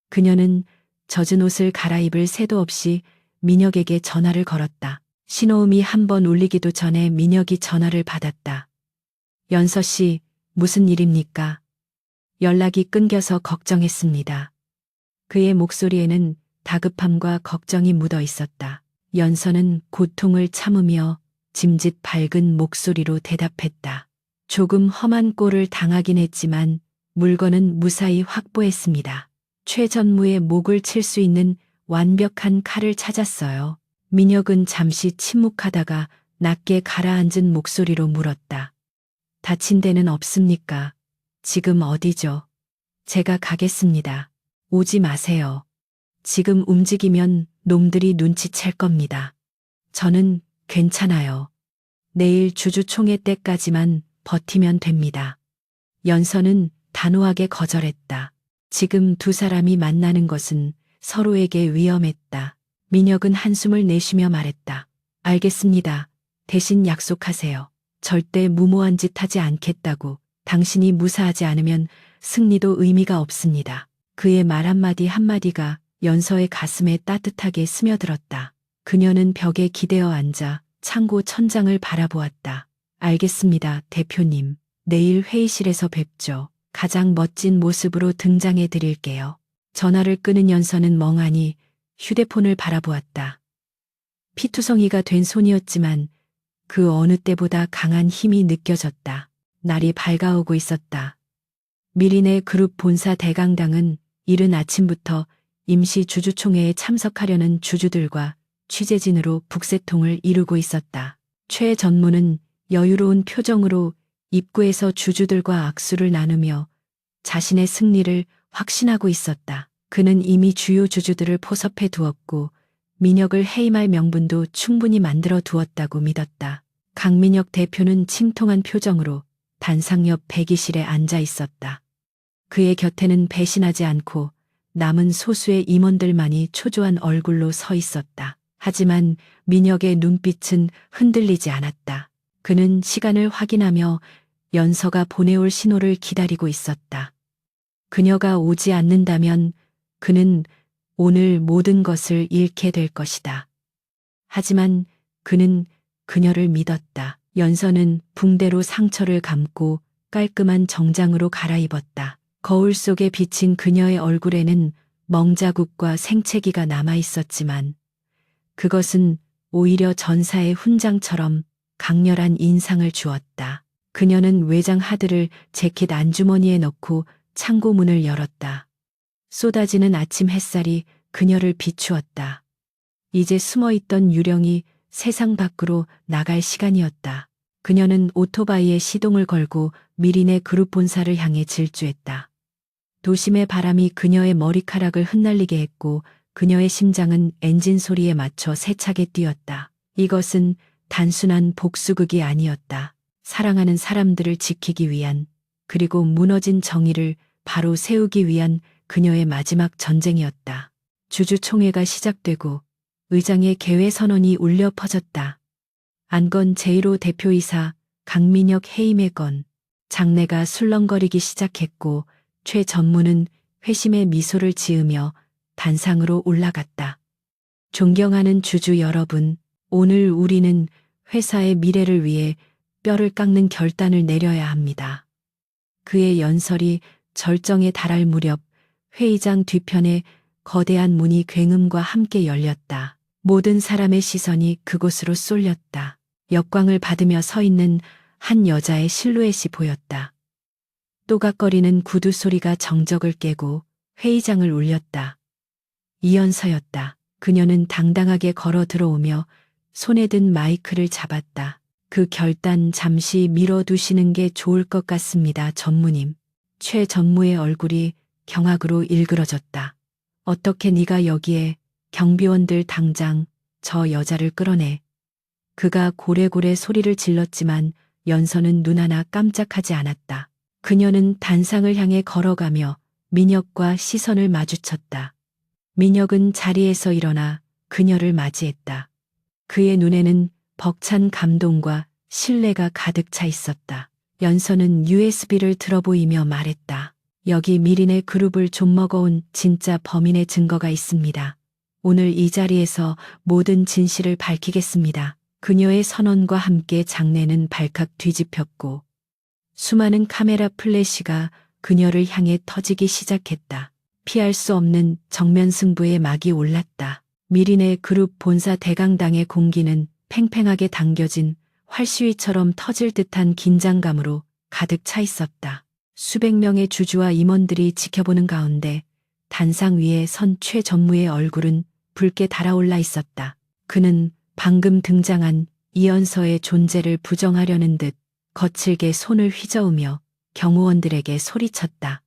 그녀는 젖은 옷을 갈아입을 새도 없이 민혁에게 전화를 걸었다. 신호음이 한 번 울리기도 전에 민혁이 전화를 받았다. 연서 씨, 무슨 일입니까? 연락이 끊겨서 걱정했습니다. 그의 목소리에는 다급함과 걱정이 묻어 있었다. 연서는 고통을 참으며 짐짓 밝은 목소리로 대답했다. 조금 험한 꼴을 당하긴 했지만 물건은 무사히 확보했습니다. 최 전무의 목을 칠 수 있는 완벽한 칼을 찾았어요. 민혁은 잠시 침묵하다가 낮게 가라앉은 목소리로 물었다. 다친 데는 없습니까? 지금 어디죠? 제가 가겠습니다. 오지 마세요. 지금 움직이면 놈들이 눈치챌 겁니다. 저는 괜찮아요. 내일 주주총회 때까지만 버티면 됩니다. 연서는 단호하게 거절했다. 지금 두 사람이 만나는 것은 서로에게 위험했다. 민혁은 한숨을 내쉬며 말했다. 알겠습니다. 대신 약속하세요. 절대 무모한 짓 하지 않겠다고. 당신이 무사하지 않으면 승리도 의미가 없습니다. 그의 말 한마디 한마디가 연서의 가슴에 따뜻하게 스며들었다. 그녀는 벽에 기대어 앉아 창고 천장을 바라보았다. 알겠습니다, 대표님. 내일 회의실에서 뵙죠. 가장 멋진 모습으로 등장해 드릴게요. 전화를 끄는 연서는 멍하니 휴대폰을 바라보았다. 피투성이가 된 손이었지만 그 어느 때보다 강한 힘이 느껴졌다. 날이 밝아오고 있었다. 미린의 그룹 본사 대강당은 이른 아침부터 임시 주주총회에 참석하려는 주주들과 취재진으로 북새통을 이루고 있었다. 최 전무는 여유로운 표정으로 입구에서 주주들과 악수를 나누며 자신의 승리를 확신하고 있었다. 그는 이미 주요 주주들을 포섭해 두었고 민혁을 해임할 명분도 충분히 만들어 두었다고 믿었다. 강민혁 대표는 침통한 표정으로 단상 옆 대기실에 앉아 있었다. 그의 곁에는 배신하지 않고 남은 소수의 임원들만이 초조한 얼굴로 서 있었다. 하지만 민혁의 눈빛은 흔들리지 않았다. 그는 시간을 확인하며 연서가 보내올 신호를 기다리고 있었다. 그녀가 오지 않는다면 그는 오늘 모든 것을 잃게 될 것이다. 하지만 그는 그녀를 믿었다. 연서는 붕대로 상처를 감고 깔끔한 정장으로 갈아입었다. 거울 속에 비친 그녀의 얼굴에는 멍자국과 생채기가 남아 있었지만 그것은 오히려 전사의 훈장처럼 강렬한 인상을 주었다. 그녀는 외장 하드를 재킷 안주머니에 넣고 창고 문을 열었다. 쏟아지는 아침 햇살이 그녀를 비추었다. 이제 숨어있던 유령이 세상 밖으로 나갈 시간이었다. 그녀는 오토바이에 시동을 걸고 미린의 그룹 본사를 향해 질주했다. 도심의 바람이 그녀의 머리카락을 흩날리게 했고 그녀의 심장은 엔진 소리에 맞춰 세차게 뛰었다. 이것은 단순한 복수극이 아니었다. 사랑하는 사람들을 지키기 위한, 그리고 무너진 정의를 바로 세우기 위한 그녀의 마지막 전쟁이었다. 주주총회가 시작되고 의장의 개회 선언이 울려 퍼졌다. 안건 제1호 대표이사 강민혁 해임의 건. 장내가 술렁거리기 시작했고 최 전무는 회심의 미소를 지으며 단상으로 올라갔다. 존경하는 주주 여러분, 오늘 우리는 회사의 미래를 위해 뼈를 깎는 결단을 내려야 합니다. 그의 연설이 절정에 달할 무렵 회의장 뒤편에 거대한 문이 굉음과 함께 열렸다. 모든 사람의 시선이 그곳으로 쏠렸다. 역광을 받으며 서 있는 한 여자의 실루엣이 보였다. 또각거리는 구두 소리가 정적을 깨고 회의장을 울렸다. 이연서였다. 그녀는 당당하게 걸어 들어오며 손에 든 마이크를 잡았다. 그 결단 잠시 미뤄두시는 게 좋을 것 같습니다, 전무님. 최 전무의 얼굴이 경악으로 일그러졌다. 어떻게 네가 여기에? 경비원들 당장 저 여자를 끌어내. 그가 고래고래 소리를 질렀지만 연서는 눈 하나 깜짝하지 않았다. 그녀는 단상을 향해 걸어가며 민혁과 시선을 마주쳤다. 민혁은 자리에서 일어나 그녀를 맞이했다. 그의 눈에는 벅찬 감동과 신뢰가 가득 차 있었다. 연서는 USB를 들어보이며 말했다. 여기 미린의 그룹을 좀먹어온 진짜 범인의 증거가 있습니다. 오늘 이 자리에서 모든 진실을 밝히겠습니다. 그녀의 선언과 함께 장내는 발칵 뒤집혔고 수많은 카메라 플래시가 그녀를 향해 터지기 시작했다. 피할 수 없는 정면 승부의 막이 올랐다. 미린의 그룹 본사 대강당의 공기는 팽팽하게 당겨진 활시위처럼 터질 듯한 긴장감으로 가득 차 있었다. 수백 명의 주주와 임원들이 지켜보는 가운데 단상 위에 선 최 전무의 얼굴은 붉게 달아올라 있었다. 그는 방금 등장한 이연서의 존재를 부정하려는 듯 거칠게 손을 휘저으며 경호원들에게 소리쳤다.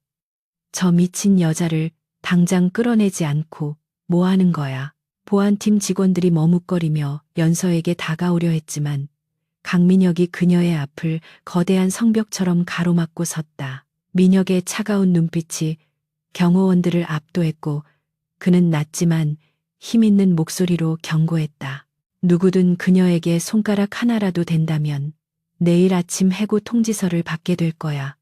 저 미친 여자를 당장 끌어내지 않고 뭐 하는 거야? 보안팀 직원들이 머뭇거리며 연서에게 다가오려 했지만 강민혁이 그녀의 앞을 거대한 성벽처럼 가로막고 섰다. 민혁의 차가운 눈빛이 경호원들을 압도했고 그는 낮지만 힘있는 목소리로 경고했다. 누구든 그녀에게 손가락 하나라도 댄다면 내일 아침 해고 통지서를 받게 될 거야.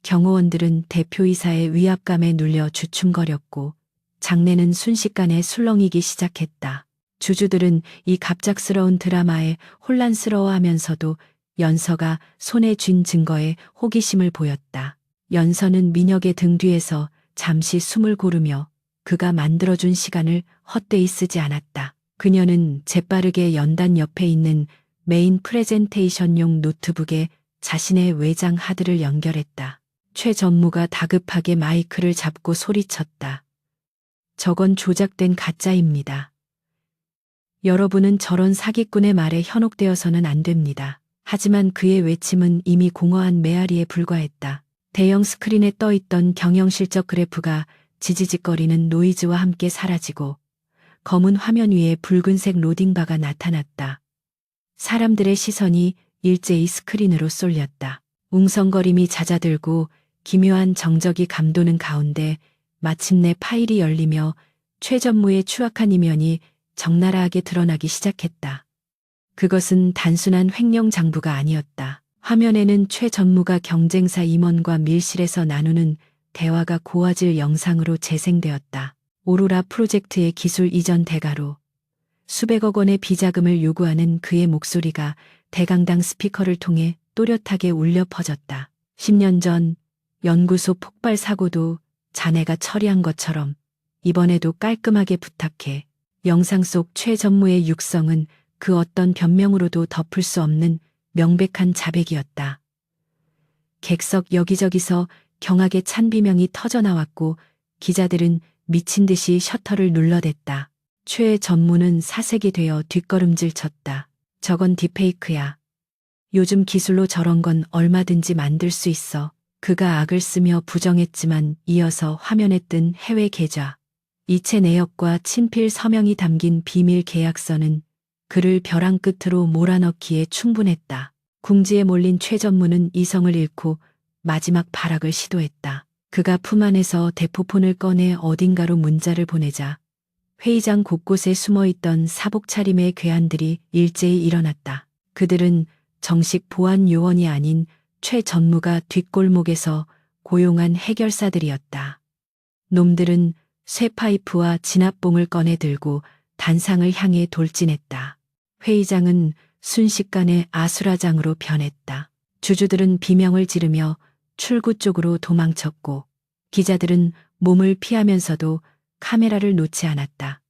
경호원들은 대표이사의 위압감에 눌려 주춤거렸고 장내는 순식간에 술렁이기 시작했다. 주주들은 이 갑작스러운 드라마에 혼란스러워하면서도 연서가 손에 쥔 증거에 호기심을 보였다. 연서는 민혁의 등 뒤에서 잠시 숨을 고르며 그가 만들어준 시간을 헛되이 쓰지 않았다. 그녀는 재빠르게 연단 옆에 있는 메인 프레젠테이션용 노트북에 자신의 외장 하드를 연결했다. 최 전무가 다급하게 마이크를 잡고 소리쳤다. 저건 조작된 가짜입니다. 여러분은 저런 사기꾼의 말에 현혹되어서는 안 됩니다. 하지만 그의 외침은 이미 공허한 메아리에 불과했다. 대형 스크린에 떠있던 경영실적 그래프가 지지직거리는 노이즈와 함께 사라지고 검은 화면 위에 붉은색 로딩바가 나타났다. 사람들의 시선이 일제히 스크린으로 쏠렸다. 웅성거림이 잦아들고 기묘한 정적이 감도는 가운데 마침내 파일이 열리며 최 전무의 추악한 이면이 적나라하게 드러나기 시작했다. 그것은 단순한 횡령 장부가 아니었다. 화면에는 최 전무가 경쟁사 임원과 밀실에서 나누는 대화가 고화질 영상으로 재생되었다. 오로라 프로젝트의 기술 이전 대가로 수백억 원의 비자금을 요구하는 그의 목소리가 대강당 스피커를 통해 또렷하게 울려 퍼졌다. 10년 전 연구소 폭발 사고도 자네가 처리한 것처럼 이번에도 깔끔하게 부탁해. 영상 속 최 전무의 육성은 그 어떤 변명으로도 덮을 수 없는 명백한 자백이었다. 객석 여기저기서 경악의 찬 비명이 터져나왔고 기자들은 미친 듯이 셔터를 눌러댔다. 최 전무는 사색이 되어 뒷걸음질 쳤다. 저건 딥페이크야. 요즘 기술로 저런 건 얼마든지 만들 수 있어. 그가 악을 쓰며 부정했지만 이어서 화면에 뜬 해외 계좌, 이체 내역과 친필 서명이 담긴 비밀 계약서는 그를 벼랑 끝으로 몰아넣기에 충분했다. 궁지에 몰린 최 전무는 이성을 잃고 마지막 발악을 시도했다. 그가 품 안에서 대포폰을 꺼내 어딘가로 문자를 보내자 회의장 곳곳에 숨어있던 사복 차림의 괴한들이 일제히 일어났다. 그들은 정식 보안 요원이 아닌 최 전무가 뒷골목에서 고용한 해결사들이었다. 놈들은 쇠파이프와 진압봉을 꺼내 들고 단상을 향해 돌진했다. 회의장은 순식간에 아수라장으로 변했다. 주주들은 비명을 지르며 출구 쪽으로 도망쳤고 기자들은 몸을 피하면서도 카메라를 놓지 않았다.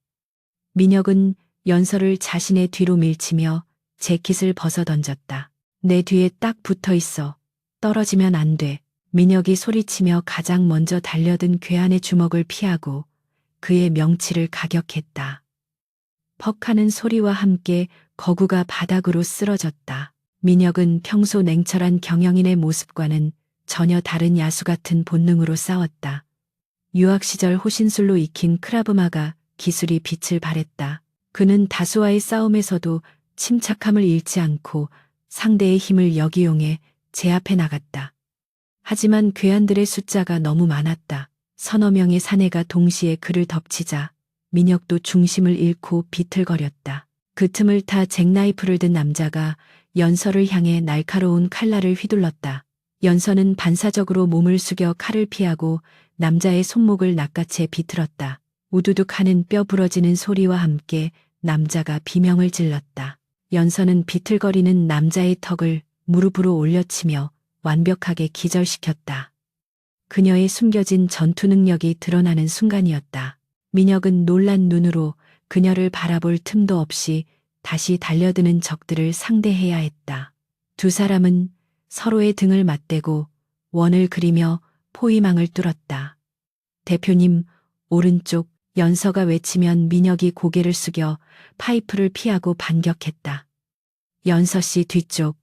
민혁은 연서를 자신의 뒤로 밀치며 재킷을 벗어 던졌다. 내 뒤에 딱 붙어 있어. 떨어지면 안 돼. 민혁이 소리치며 가장 먼저 달려든 괴한의 주먹을 피하고 그의 명치를 가격했다. 퍽하는 소리와 함께 거구가 바닥으로 쓰러졌다. 민혁은 평소 냉철한 경영인의 모습과는 전혀 다른 야수 같은 본능으로 싸웠다. 유학 시절 호신술로 익힌 크라브마가 기술이 빛을 발했다. 그는 다수와의 싸움에서도 침착함을 잃지 않고 상대의 힘을 역이용해 제압해 나갔다. 하지만 괴한들의 숫자가 너무 많았다. 서너 명의 사내가 동시에 그를 덮치자 민혁도 중심을 잃고 비틀거렸다. 그 틈을 타 잭나이프를 든 남자가 연서를 향해 날카로운 칼날을 휘둘렀다. 연서는 반사적으로 몸을 숙여 칼을 피하고 남자의 손목을 낚아채 비틀었다. 우두둑 하는 뼈 부러지는 소리와 함께 남자가 비명을 질렀다. 연서는 비틀거리는 남자의 턱을 무릎으로 올려치며 완벽하게 기절시켰다. 그녀의 숨겨진 전투 능력이 드러나는 순간이었다. 민혁은 놀란 눈으로 그녀를 바라볼 틈도 없이 다시 달려드는 적들을 상대해야 했다. 두 사람은 서로의 등을 맞대고 원을 그리며 포위망을 뚫었다. 대표님, 오른쪽. 연서가 외치면 민혁이 고개를 숙여 파이프를 피하고 반격했다. 연서 씨 뒤쪽.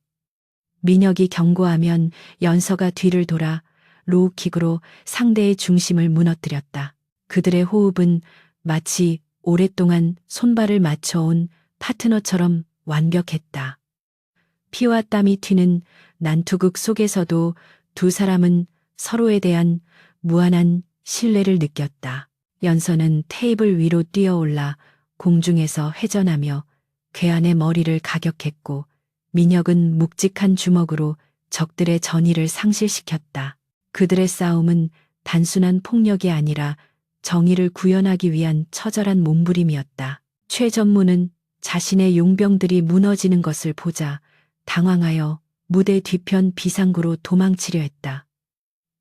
민혁이 경고하면 연서가 뒤를 돌아 로우킥으로 상대의 중심을 무너뜨렸다. 그들의 호흡은 마치 오랫동안 손발을 맞춰온 파트너처럼 완벽했다. 피와 땀이 튀는 난투극 속에서도 두 사람은 서로에 대한 무한한 신뢰를 느꼈다. 연서는 테이블 위로 뛰어올라 공중에서 회전하며 괴한의 머리를 가격했고 민혁은 묵직한 주먹으로 적들의 전의를 상실시켰다. 그들의 싸움은 단순한 폭력이 아니라 정의를 구현하기 위한 처절한 몸부림이었다. 최 전무는 자신의 용병들이 무너지는 것을 보자 당황하여 무대 뒤편 비상구로 도망치려 했다.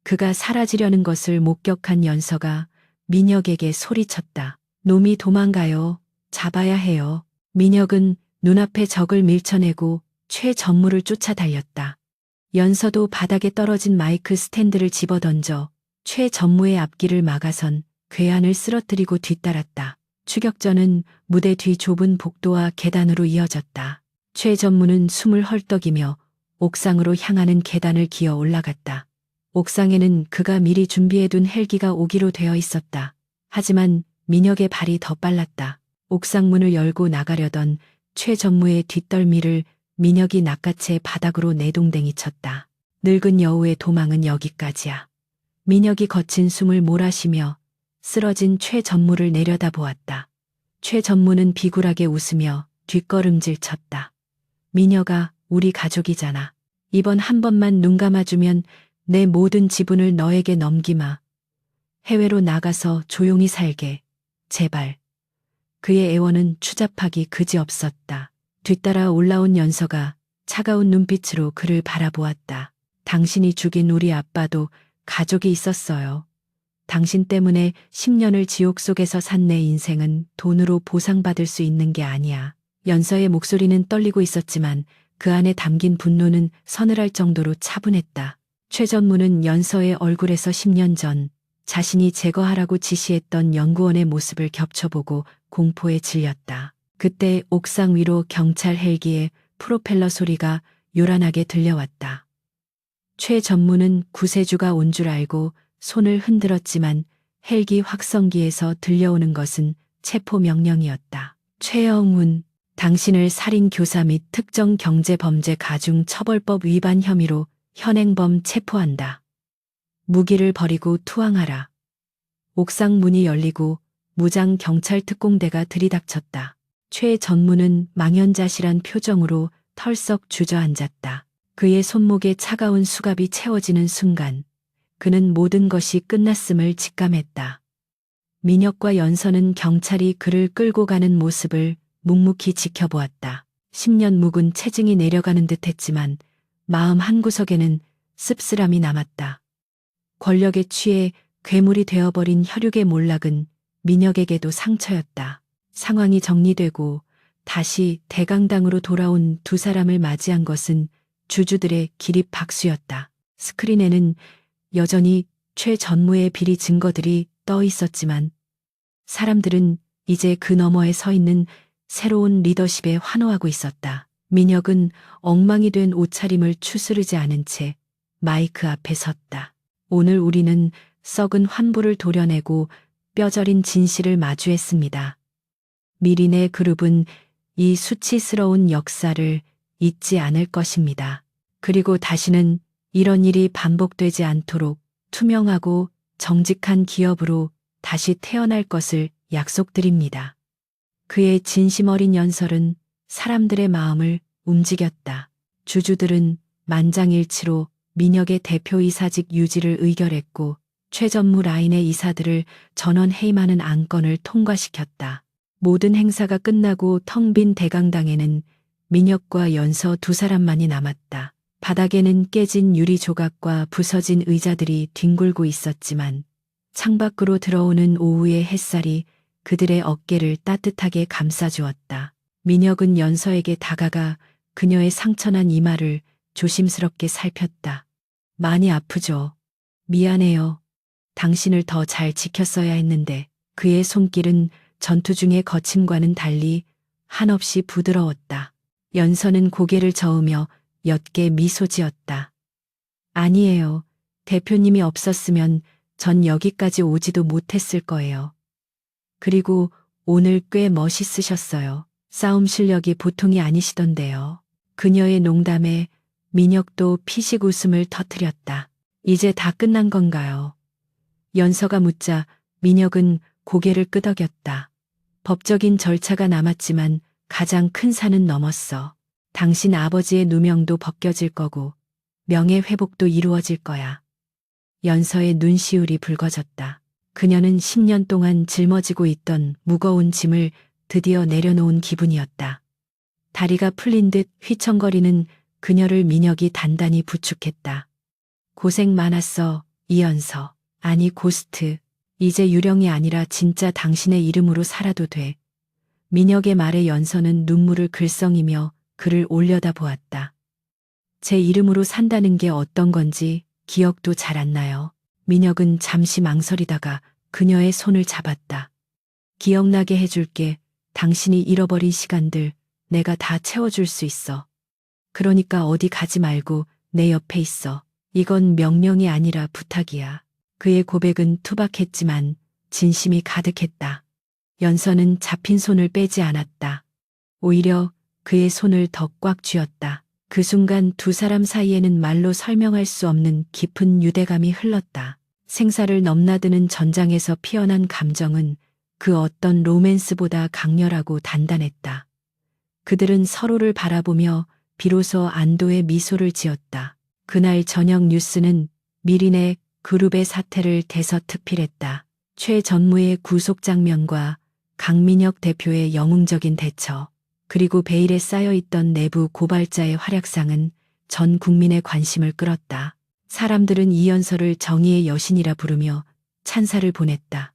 그가 사라지려는 것을 목격한 연서가 민혁에게 소리쳤다. 놈이 도망가요. 잡아야 해요. 민혁은 눈앞에 적을 밀쳐내고 최 전무를 쫓아 달렸다. 연서도 바닥에 떨어진 마이크 스탠드를 집어던져 최 전무의 앞길을 막아선 괴한을 쓰러뜨리고 뒤따랐다. 추격전은 무대 뒤 좁은 복도와 계단으로 이어졌다. 최 전무는 숨을 헐떡이며 옥상으로 향하는 계단을 기어 올라갔다. 옥상에는 그가 미리 준비해둔 헬기가 오기로 되어 있었다. 하지만 민혁의 발이 더 빨랐다. 옥상 문을 열고 나가려던 최 전무의 뒷덜미를 민혁이 낚아채 바닥으로 내동댕이 쳤다. 늙은 여우의 도망은 여기까지야. 민혁이 거친 숨을 몰아쉬며 쓰러진 최 전무를 내려다보았다. 최 전무는 비굴하게 웃으며 뒷걸음질 쳤다. 민혁아, 우리 가족이잖아. 이번 한 번만 눈 감아주면 내 모든 지분을 너에게 넘기마. 해외로 나가서 조용히 살게. 제발. 그의 애원은 추잡하기 그지없었다. 뒤따라 올라온 연서가 차가운 눈빛으로 그를 바라보았다. 당신이 죽인 우리 아빠도 가족이 있었어요. 당신 때문에 10년을 지옥 속에서 산 내 인생은 돈으로 보상받을 수 있는 게 아니야. 연서의 목소리는 떨리고 있었지만 그 안에 담긴 분노는 서늘할 정도로 차분했다. 최전무는 연서의 얼굴에서 10년 전 자신이 제거하라고 지시했던 연구원의 모습을 겹쳐보고 공포에 질렸다. 그때 옥상 위로 경찰 헬기의 프로펠러 소리가 요란하게 들려왔다. 최 전무는 구세주가 온 줄 알고 손을 흔들었지만 헬기 확성기에서 들려오는 것은 체포 명령이었다. 최영훈, 당신을 살인교사 및 특정 경제범죄 가중처벌법 위반 혐의로 현행범 체포한다. 무기를 버리고 투항하라. 옥상 문이 열리고 무장 경찰 특공대가 들이닥쳤다. 최 전무는 망연자실한 표정으로 털썩 주저앉았다. 그의 손목에 차가운 수갑이 채워지는 순간 그는 모든 것이 끝났음을 직감했다. 민혁과 연서는 경찰이 그를 끌고 가는 모습을 묵묵히 지켜보았다. 10년 묵은 체증이 내려가는 듯 했지만 마음 한구석에는 씁쓸함이 남았다. 권력에 취해 괴물이 되어버린 혈육의 몰락은 민혁에게도 상처였다. 상황이 정리되고 다시 대강당으로 돌아온 두 사람을 맞이한 것은 주주들의 기립박수였다. 스크린에는 여전히 최 전무의 비리 증거들이 떠 있었지만 사람들은 이제 그 너머에 서 있는 새로운 리더십에 환호하고 있었다. 민혁은 엉망이 된 옷차림을 추스르지 않은 채 마이크 앞에 섰다. 오늘 우리는 썩은 환부를 도려내고 뼈저린 진실을 마주했습니다. 미린의 그룹은 이 수치스러운 역사를 잊지 않을 것입니다. 그리고 다시는 이런 일이 반복되지 않도록 투명하고 정직한 기업으로 다시 태어날 것을 약속드립니다. 그의 진심 어린 연설은 사람들의 마음을 움직였다. 주주들은 만장일치로 민혁의 대표이사직 유지를 의결했고 최전무 라인의 이사들을 전원 해임하는 안건을 통과시켰다. 모든 행사가 끝나고 텅 빈 대강당에는 민혁과 연서 두 사람만이 남았다. 바닥에는 깨진 유리 조각과 부서진 의자들이 뒹굴고 있었지만 창밖으로 들어오는 오후의 햇살이 그들의 어깨를 따뜻하게 감싸주었다. 민혁은 연서에게 다가가 그녀의 상처난 이마를 조심스럽게 살폈다. 많이 아프죠? 미안해요. 당신을 더 잘 지켰어야 했는데. 그의 손길은 전투 중의 거침과는 달리 한없이 부드러웠다. 연서는 고개를 저으며 옅게 미소 지었다. 아니에요. 대표님이 없었으면 전 여기까지 오지도 못했을 거예요. 그리고 오늘 꽤 멋있으셨어요. 싸움 실력이 보통이 아니시던데요. 그녀의 농담에 민혁도 피식 웃음을 터뜨렸다. 이제 다 끝난 건가요? 연서가 묻자 민혁은 고개를 끄덕였다. 법적인 절차가 남았지만 가장 큰 산은 넘었어. 당신 아버지의 누명도 벗겨질 거고 명예 회복도 이루어질 거야. 연서의 눈시울이 붉어졌다. 그녀는 10년 동안 짊어지고 있던 무거운 짐을 드디어 내려놓은 기분이었다. 다리가 풀린 듯 휘청거리는 그녀를 민혁이 단단히 부축했다. 고생 많았어, 이연서. 아니 고스트. 이제 유령이 아니라 진짜 당신의 이름으로 살아도 돼. 민혁의 말에 연서는 눈물을 글썽이며 그를 올려다보았다. 제 이름으로 산다는 게 어떤 건지 기억도 잘 안 나요. 민혁은 잠시 망설이다가 그녀의 손을 잡았다. 기억나게 해줄게. 당신이 잃어버린 시간들 내가 다 채워줄 수 있어. 그러니까 어디 가지 말고 내 옆에 있어. 이건 명령이 아니라 부탁이야. 그의 고백은 투박했지만 진심이 가득했다. 연서는 잡힌 손을 빼지 않았다. 오히려 그의 손을 더 꽉 쥐었다. 그 순간 두 사람 사이에는 말로 설명할 수 없는 깊은 유대감이 흘렀다. 생사를 넘나드는 전장에서 피어난 감정은 그 어떤 로맨스보다 강렬하고 단단했다. 그들은 서로를 바라보며 비로소 안도의 미소를 지었다. 그날 저녁 뉴스는 미린의 그룹의 사태를 대서특필했다. 최 전무의 구속 장면과 강민혁 대표의 영웅적인 대처, 그리고 베일에 쌓여있던 내부 고발자의 활약상은 전 국민의 관심을 끌었다. 사람들은 이연서를 정의의 여신이라 부르며 찬사를 보냈다.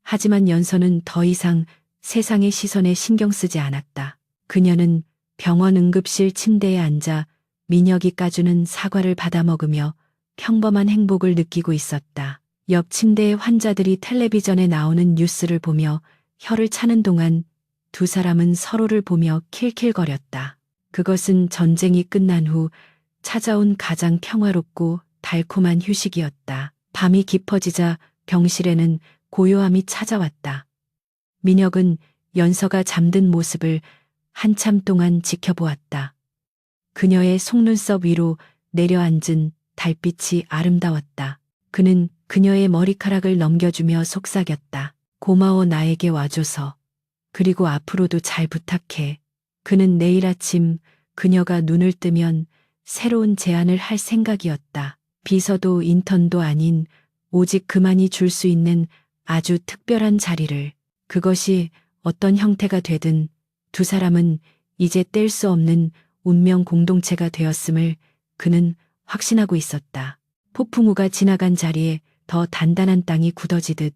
하지만 연서는 더 이상 세상의 시선에 신경 쓰지 않았다. 그녀는 병원 응급실 침대에 앉아 민혁이 까주는 사과를 받아 먹으며 평범한 행복을 느끼고 있었다. 옆 침대의 환자들이 텔레비전에 나오는 뉴스를 보며 혀를 차는 동안 두 사람은 서로를 보며 킬킬거렸다. 그것은 전쟁이 끝난 후 찾아온 가장 평화롭고 달콤한 휴식이었다. 밤이 깊어지자 병실에는 고요함이 찾아왔다. 민혁은 연서가 잠든 모습을 한참 동안 지켜보았다. 그녀의 속눈썹 위로 내려앉은 달빛이 아름다웠다. 그는 그녀의 머리카락을 넘겨주며 속삭였다. 고마워, 나에게 와줘서. 그리고 앞으로도 잘 부탁해. 그는 내일 아침 그녀가 눈을 뜨면 새로운 제안을 할 생각이었다. 비서도 인턴도 아닌 오직 그만이 줄 수 있는 아주 특별한 자리를. 그것이 어떤 형태가 되든 두 사람은 이제 뗄 수 없는 운명 공동체가 되었음을 그는 확신하고 있었다. 폭풍우가 지나간 자리에 더 단단한 땅이 굳어지듯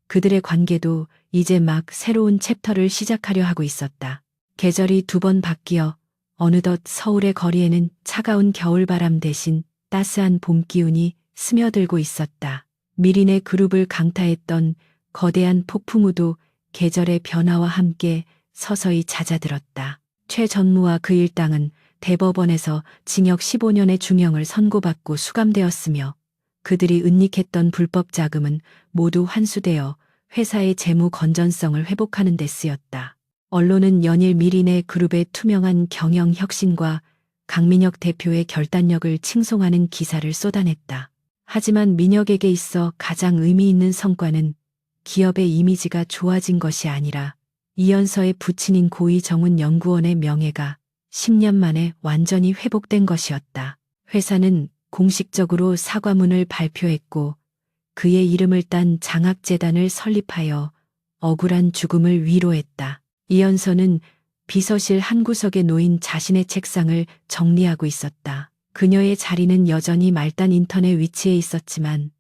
그들의 관계도 이제 막 새로운 챕터를 시작하려 하고 있었다. 계절이 두 번 바뀌어 어느덧 서울의 거리에는 차가운 겨울바람 대신 따스한 봄 기운이 스며들고 있었다. 미린의 그룹을 강타했던 거대한 폭풍우도 계절의 변화와 함께 서서히 잦아들었다. 최 전무와 그 일당은 대법원에서 징역 15년의 중형을 선고받고 수감되었으며 그들이 은닉했던 불법 자금은 모두 환수되어 회사의 재무 건전성을 회복하는 데 쓰였다. 언론은 연일 미린의 그룹의 투명한 경영 혁신과 강민혁 대표의 결단력을 칭송하는 기사를 쏟아냈다. 하지만 민혁에게 있어 가장 의미 있는 성과는 기업의 이미지가 좋아진 것이 아니라 이연서의 부친인 고이정훈 연구원의 명예가 10년 만에 완전히 회복된 것이었다. 회사는 공식적으로 사과문을 발표했고 그의 이름을 딴 장학재단을 설립하여 억울한 죽음을 위로했다. 이연서는 비서실 한 구석에 놓인 자신의 책상을 정리하고 있었다. 그녀의 자리는 여전히 말단 인턴에 위치해 있었지만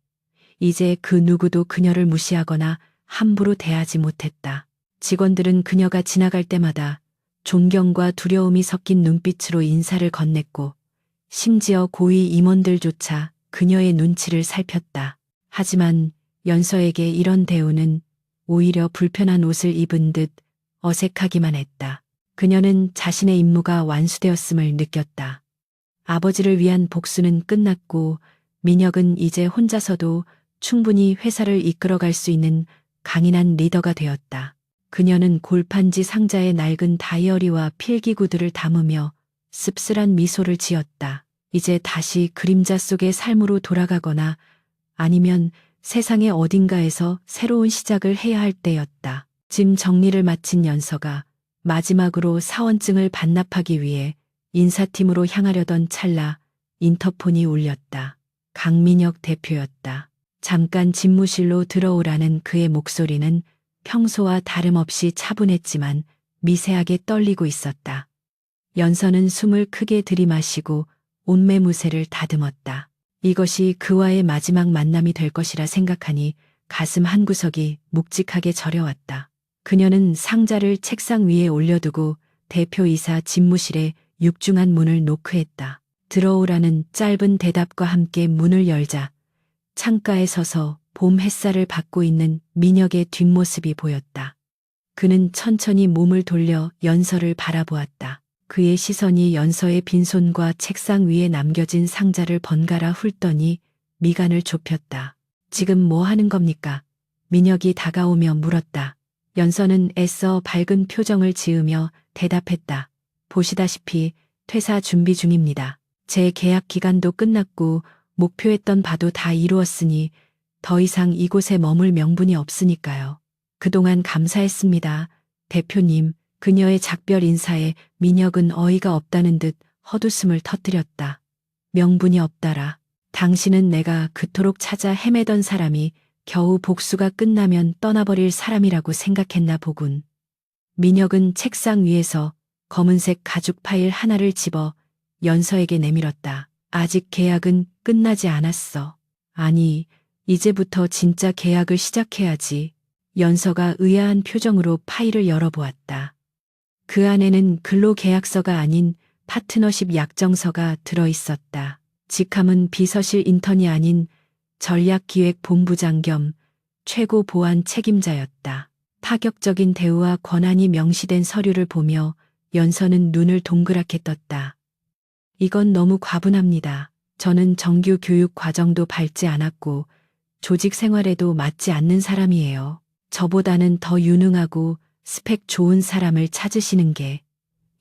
이제 그 누구도 그녀를 무시하거나 함부로 대하지 못했다. 직원들은 그녀가 지나갈 때마다 존경과 두려움이 섞인 눈빛으로 인사를 건넸고 심지어 고위 임원들조차 그녀의 눈치를 살폈다. 하지만 연서에게 이런 대우는 오히려 불편한 옷을 입은 듯 어색하기만 했다. 그녀는 자신의 임무가 완수되었음을 느꼈다. 아버지를 위한 복수는 끝났고 민혁은 이제 혼자서도 충분히 회사를 이끌어갈 수 있는 강인한 리더가 되었다. 그녀는 골판지 상자에 낡은 다이어리와 필기구들을 담으며 씁쓸한 미소를 지었다. 이제 다시 그림자 속의 삶으로 돌아가거나 아니면 세상의 어딘가에서 새로운 시작을 해야 할 때였다. 짐 정리를 마친 연서가 마지막으로 사원증을 반납하기 위해 인사팀으로 향하려던 찰나 인터폰이 울렸다. 강민혁 대표였다. 잠깐 집무실로 들어오라는 그의 목소리는 평소와 다름없이 차분했지만 미세하게 떨리고 있었다. 연서는 숨을 크게 들이마시고 옷매무새를 다듬었다. 이것이 그와의 마지막 만남이 될 것이라 생각하니 가슴 한구석이 묵직하게 저려왔다. 그녀는 상자를 책상 위에 올려두고 대표이사 집무실에 육중한 문을 노크했다. 들어오라는 짧은 대답과 함께 문을 열자 창가에 서서 봄 햇살을 받고 있는 민혁의 뒷모습이 보였다. 그는 천천히 몸을 돌려 연서를 바라보았다. 그의 시선이 연서의 빈손과 책상 위에 남겨진 상자를 번갈아 훑더니 미간을 좁혔다. 지금 뭐 하는 겁니까? 민혁이 다가오며 물었다. 연서는 애써 밝은 표정을 지으며 대답했다. 보시다시피 퇴사 준비 중입니다. 제 계약 기간도 끝났고 목표했던 바도 다 이루었으니 더 이상 이곳에 머물 명분이 없으니까요. 그동안 감사했습니다. 대표님. 그녀의 작별 인사에 민혁은 어이가 없다는 듯 헛웃음을 터뜨렸다. 명분이 없다라. 당신은 내가 그토록 찾아 헤매던 사람이 겨우 복수가 끝나면 떠나버릴 사람이라고 생각했나 보군. 민혁은 책상 위에서 검은색 가죽 파일 하나를 집어 연서에게 내밀었다. 아직 계약은 끝나지 않았어. 아니, 이제부터 진짜 계약을 시작해야지. 연서가 의아한 표정으로 파일을 열어보았다. 그 안에는 근로계약서가 아닌 파트너십 약정서가 들어있었다. 직함은 비서실 인턴이 아닌 전략기획본부장 겸 최고 보안 책임자였다. 파격적인 대우와 권한이 명시된 서류를 보며 연서는 눈을 동그랗게 떴다. 이건 너무 과분합니다. 저는 정규 교육 과정도 밟지 않았고 조직 생활에도 맞지 않는 사람이에요. 저보다는 더 유능하고 스펙 좋은 사람을 찾으시는 게.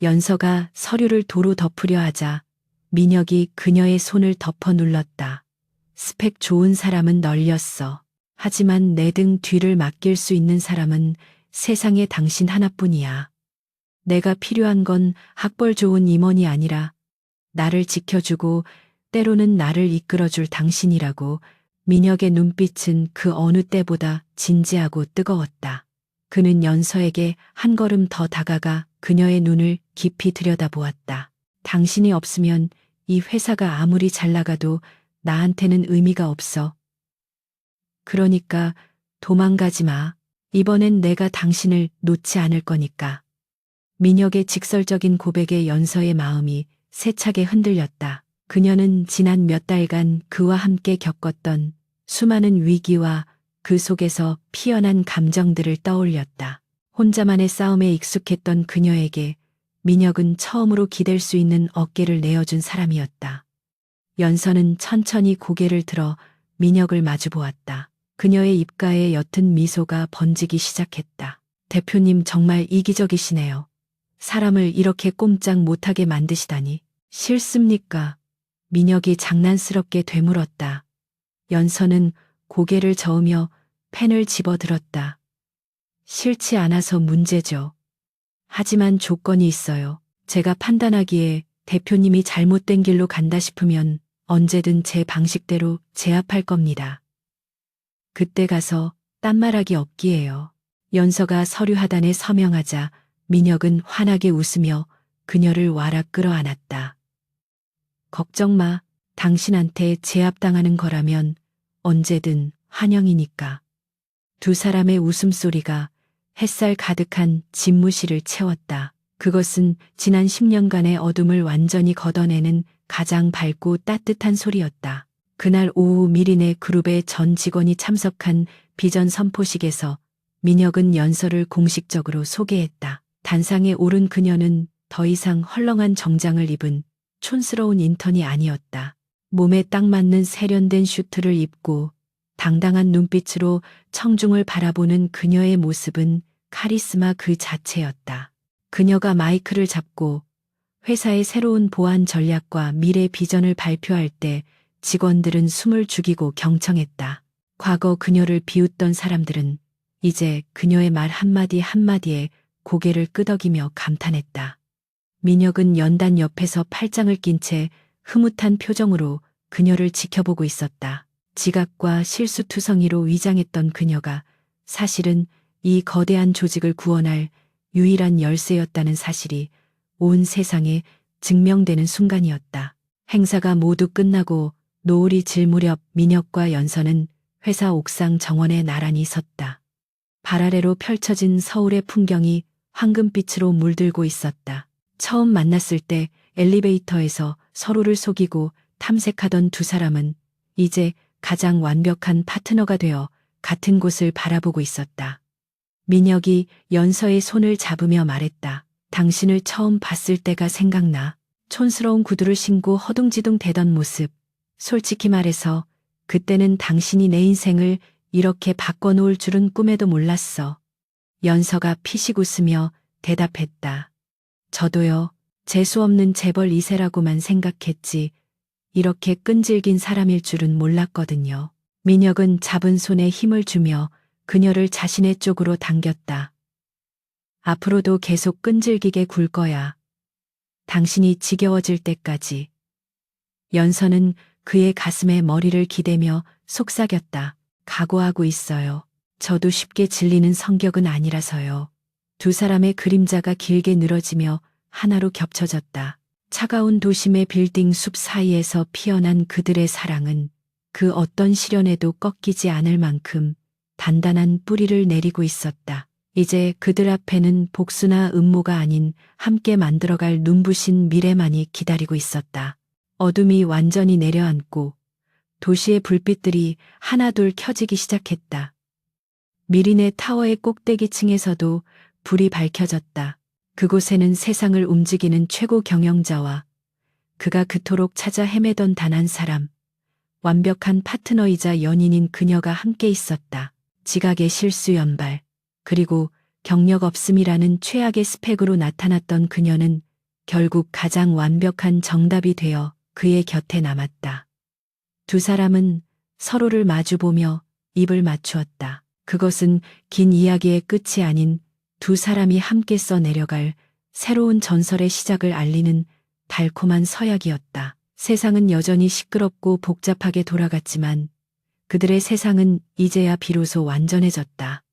연서가 서류를 도로 덮으려 하자 민혁이 그녀의 손을 덮어 눌렀다. 스펙 좋은 사람은 널렸어. 하지만 내 등 뒤를 맡길 수 있는 사람은 세상에 당신 하나뿐이야. 내가 필요한 건 학벌 좋은 임원이 아니라 나를 지켜주고 때로는 나를 이끌어줄 당신이라고. 민혁의 눈빛은 그 어느 때보다 진지하고 뜨거웠다. 그는 연서에게 한 걸음 더 다가가 그녀의 눈을 깊이 들여다보았다. 당신이 없으면 이 회사가 아무리 잘 나가도 나한테는 의미가 없어. 그러니까 도망가지 마. 이번엔 내가 당신을 놓지 않을 거니까. 민혁의 직설적인 고백에 연서의 마음이 세차게 흔들렸다. 그녀는 지난 몇 달간 그와 함께 겪었던 수많은 위기와 그 속에서 피어난 감정들을 떠올렸다. 혼자만의 싸움에 익숙했던 그녀에게 민혁은 처음으로 기댈 수 있는 어깨를 내어준 사람이었다. 연서는 천천히 고개를 들어 민혁을 마주보았다. 그녀의 입가에 옅은 미소가 번지기 시작했다. 대표님 정말 이기적이시네요. 사람을 이렇게 꼼짝 못하게 만드시다니. 싫습니까? 민혁이 장난스럽게 되물었다. 연서는 고개를 저으며 펜을 집어들었다. 싫지 않아서 문제죠. 하지만 조건이 있어요. 제가 판단하기에 대표님이 잘못된 길로 간다 싶으면 언제든 제 방식대로 제압할 겁니다. 그때 가서 딴말하기 없기에요. 연서가 서류 하단에 서명하자 민혁은 환하게 웃으며 그녀를 와락 끌어안았다. 걱정 마. 당신한테 제압당하는 거라면 언제든 환영이니까. 두 사람의 웃음소리가 햇살 가득한 집무실을 채웠다. 그것은 지난 10년간의 어둠을 완전히 걷어내는 가장 밝고 따뜻한 소리였다. 그날 오후 미리네 그룹의 전 직원이 참석한 비전 선포식에서 민혁은 연서를 공식적으로 소개했다. 단상에 오른 그녀는 더 이상 헐렁한 정장을 입은 촌스러운 인턴이 아니었다. 몸에 딱 맞는 세련된 슈트를 입고 당당한 눈빛으로 청중을 바라보는 그녀의 모습은 카리스마 그 자체였다. 그녀가 마이크를 잡고 회사의 새로운 보안 전략과 미래 비전을 발표할 때 직원들은 숨을 죽이고 경청했다. 과거 그녀를 비웃던 사람들은 이제 그녀의 말 한마디 한마디에 고개를 끄덕이며 감탄했다. 민혁은 연단 옆에서 팔짱을 낀 채 흐뭇한 표정으로 그녀를 지켜보고 있었다. 지각과 실수투성이로 위장했던 그녀가 사실은 이 거대한 조직을 구원할 유일한 열쇠였다는 사실이 온 세상에 증명되는 순간이었다. 행사가 모두 끝나고 노을이 질 무렵 민혁과 연서는 회사 옥상 정원에 나란히 섰다. 발 아래로 펼쳐진 서울의 풍경이 황금빛으로 물들고 있었다. 처음 만났을 때 엘리베이터에서 서로를 속이고 탐색하던 두 사람은 이제 가장 완벽한 파트너가 되어 같은 곳을 바라보고 있었다. 민혁이 연서의 손을 잡으며 말했다. 당신을 처음 봤을 때가 생각나. 촌스러운 구두를 신고 허둥지둥 대던 모습. 솔직히 말해서 그때는 당신이 내 인생을 이렇게 바꿔놓을 줄은 꿈에도 몰랐어. 연서가 피식 웃으며 대답했다. 저도요. 재수없는 재벌 2세라고만 생각했지 이렇게 끈질긴 사람일 줄은 몰랐거든요. 민혁은 잡은 손에 힘을 주며 그녀를 자신의 쪽으로 당겼다. 앞으로도 계속 끈질기게 굴 거야. 당신이 지겨워질 때까지. 연서는 그의 가슴에 머리를 기대며 속삭였다. 각오하고 있어요. 저도 쉽게 질리는 성격은 아니라서요. 두 사람의 그림자가 길게 늘어지며 하나로 겹쳐졌다. 차가운 도심의 빌딩 숲 사이에서 피어난 그들의 사랑은 그 어떤 시련에도 꺾이지 않을 만큼 단단한 뿌리를 내리고 있었다. 이제 그들 앞에는 복수나 음모가 아닌 함께 만들어갈 눈부신 미래만이 기다리고 있었다. 어둠이 완전히 내려앉고 도시의 불빛들이 하나둘 켜지기 시작했다. 미린의 타워의 꼭대기층에서도 불이 밝혀졌다. 그곳에는 세상을 움직이는 최고 경영자와 그가 그토록 찾아 헤매던 단 한 사람, 완벽한 파트너이자 연인인 그녀가 함께 있었다. 지각의 실수 연발, 그리고 경력 없음이라는 최악의 스펙으로 나타났던 그녀는 결국 가장 완벽한 정답이 되어 그의 곁에 남았다. 두 사람은 서로를 마주보며 입을 맞추었다. 그것은 긴 이야기의 끝이 아닌 두 사람이 함께 써내려갈 새로운 전설의 시작을 알리는 달콤한 서약이었다. 세상은 여전히 시끄럽고 복잡하게 돌아갔지만 그들의 세상은 이제야 비로소 완전해졌다.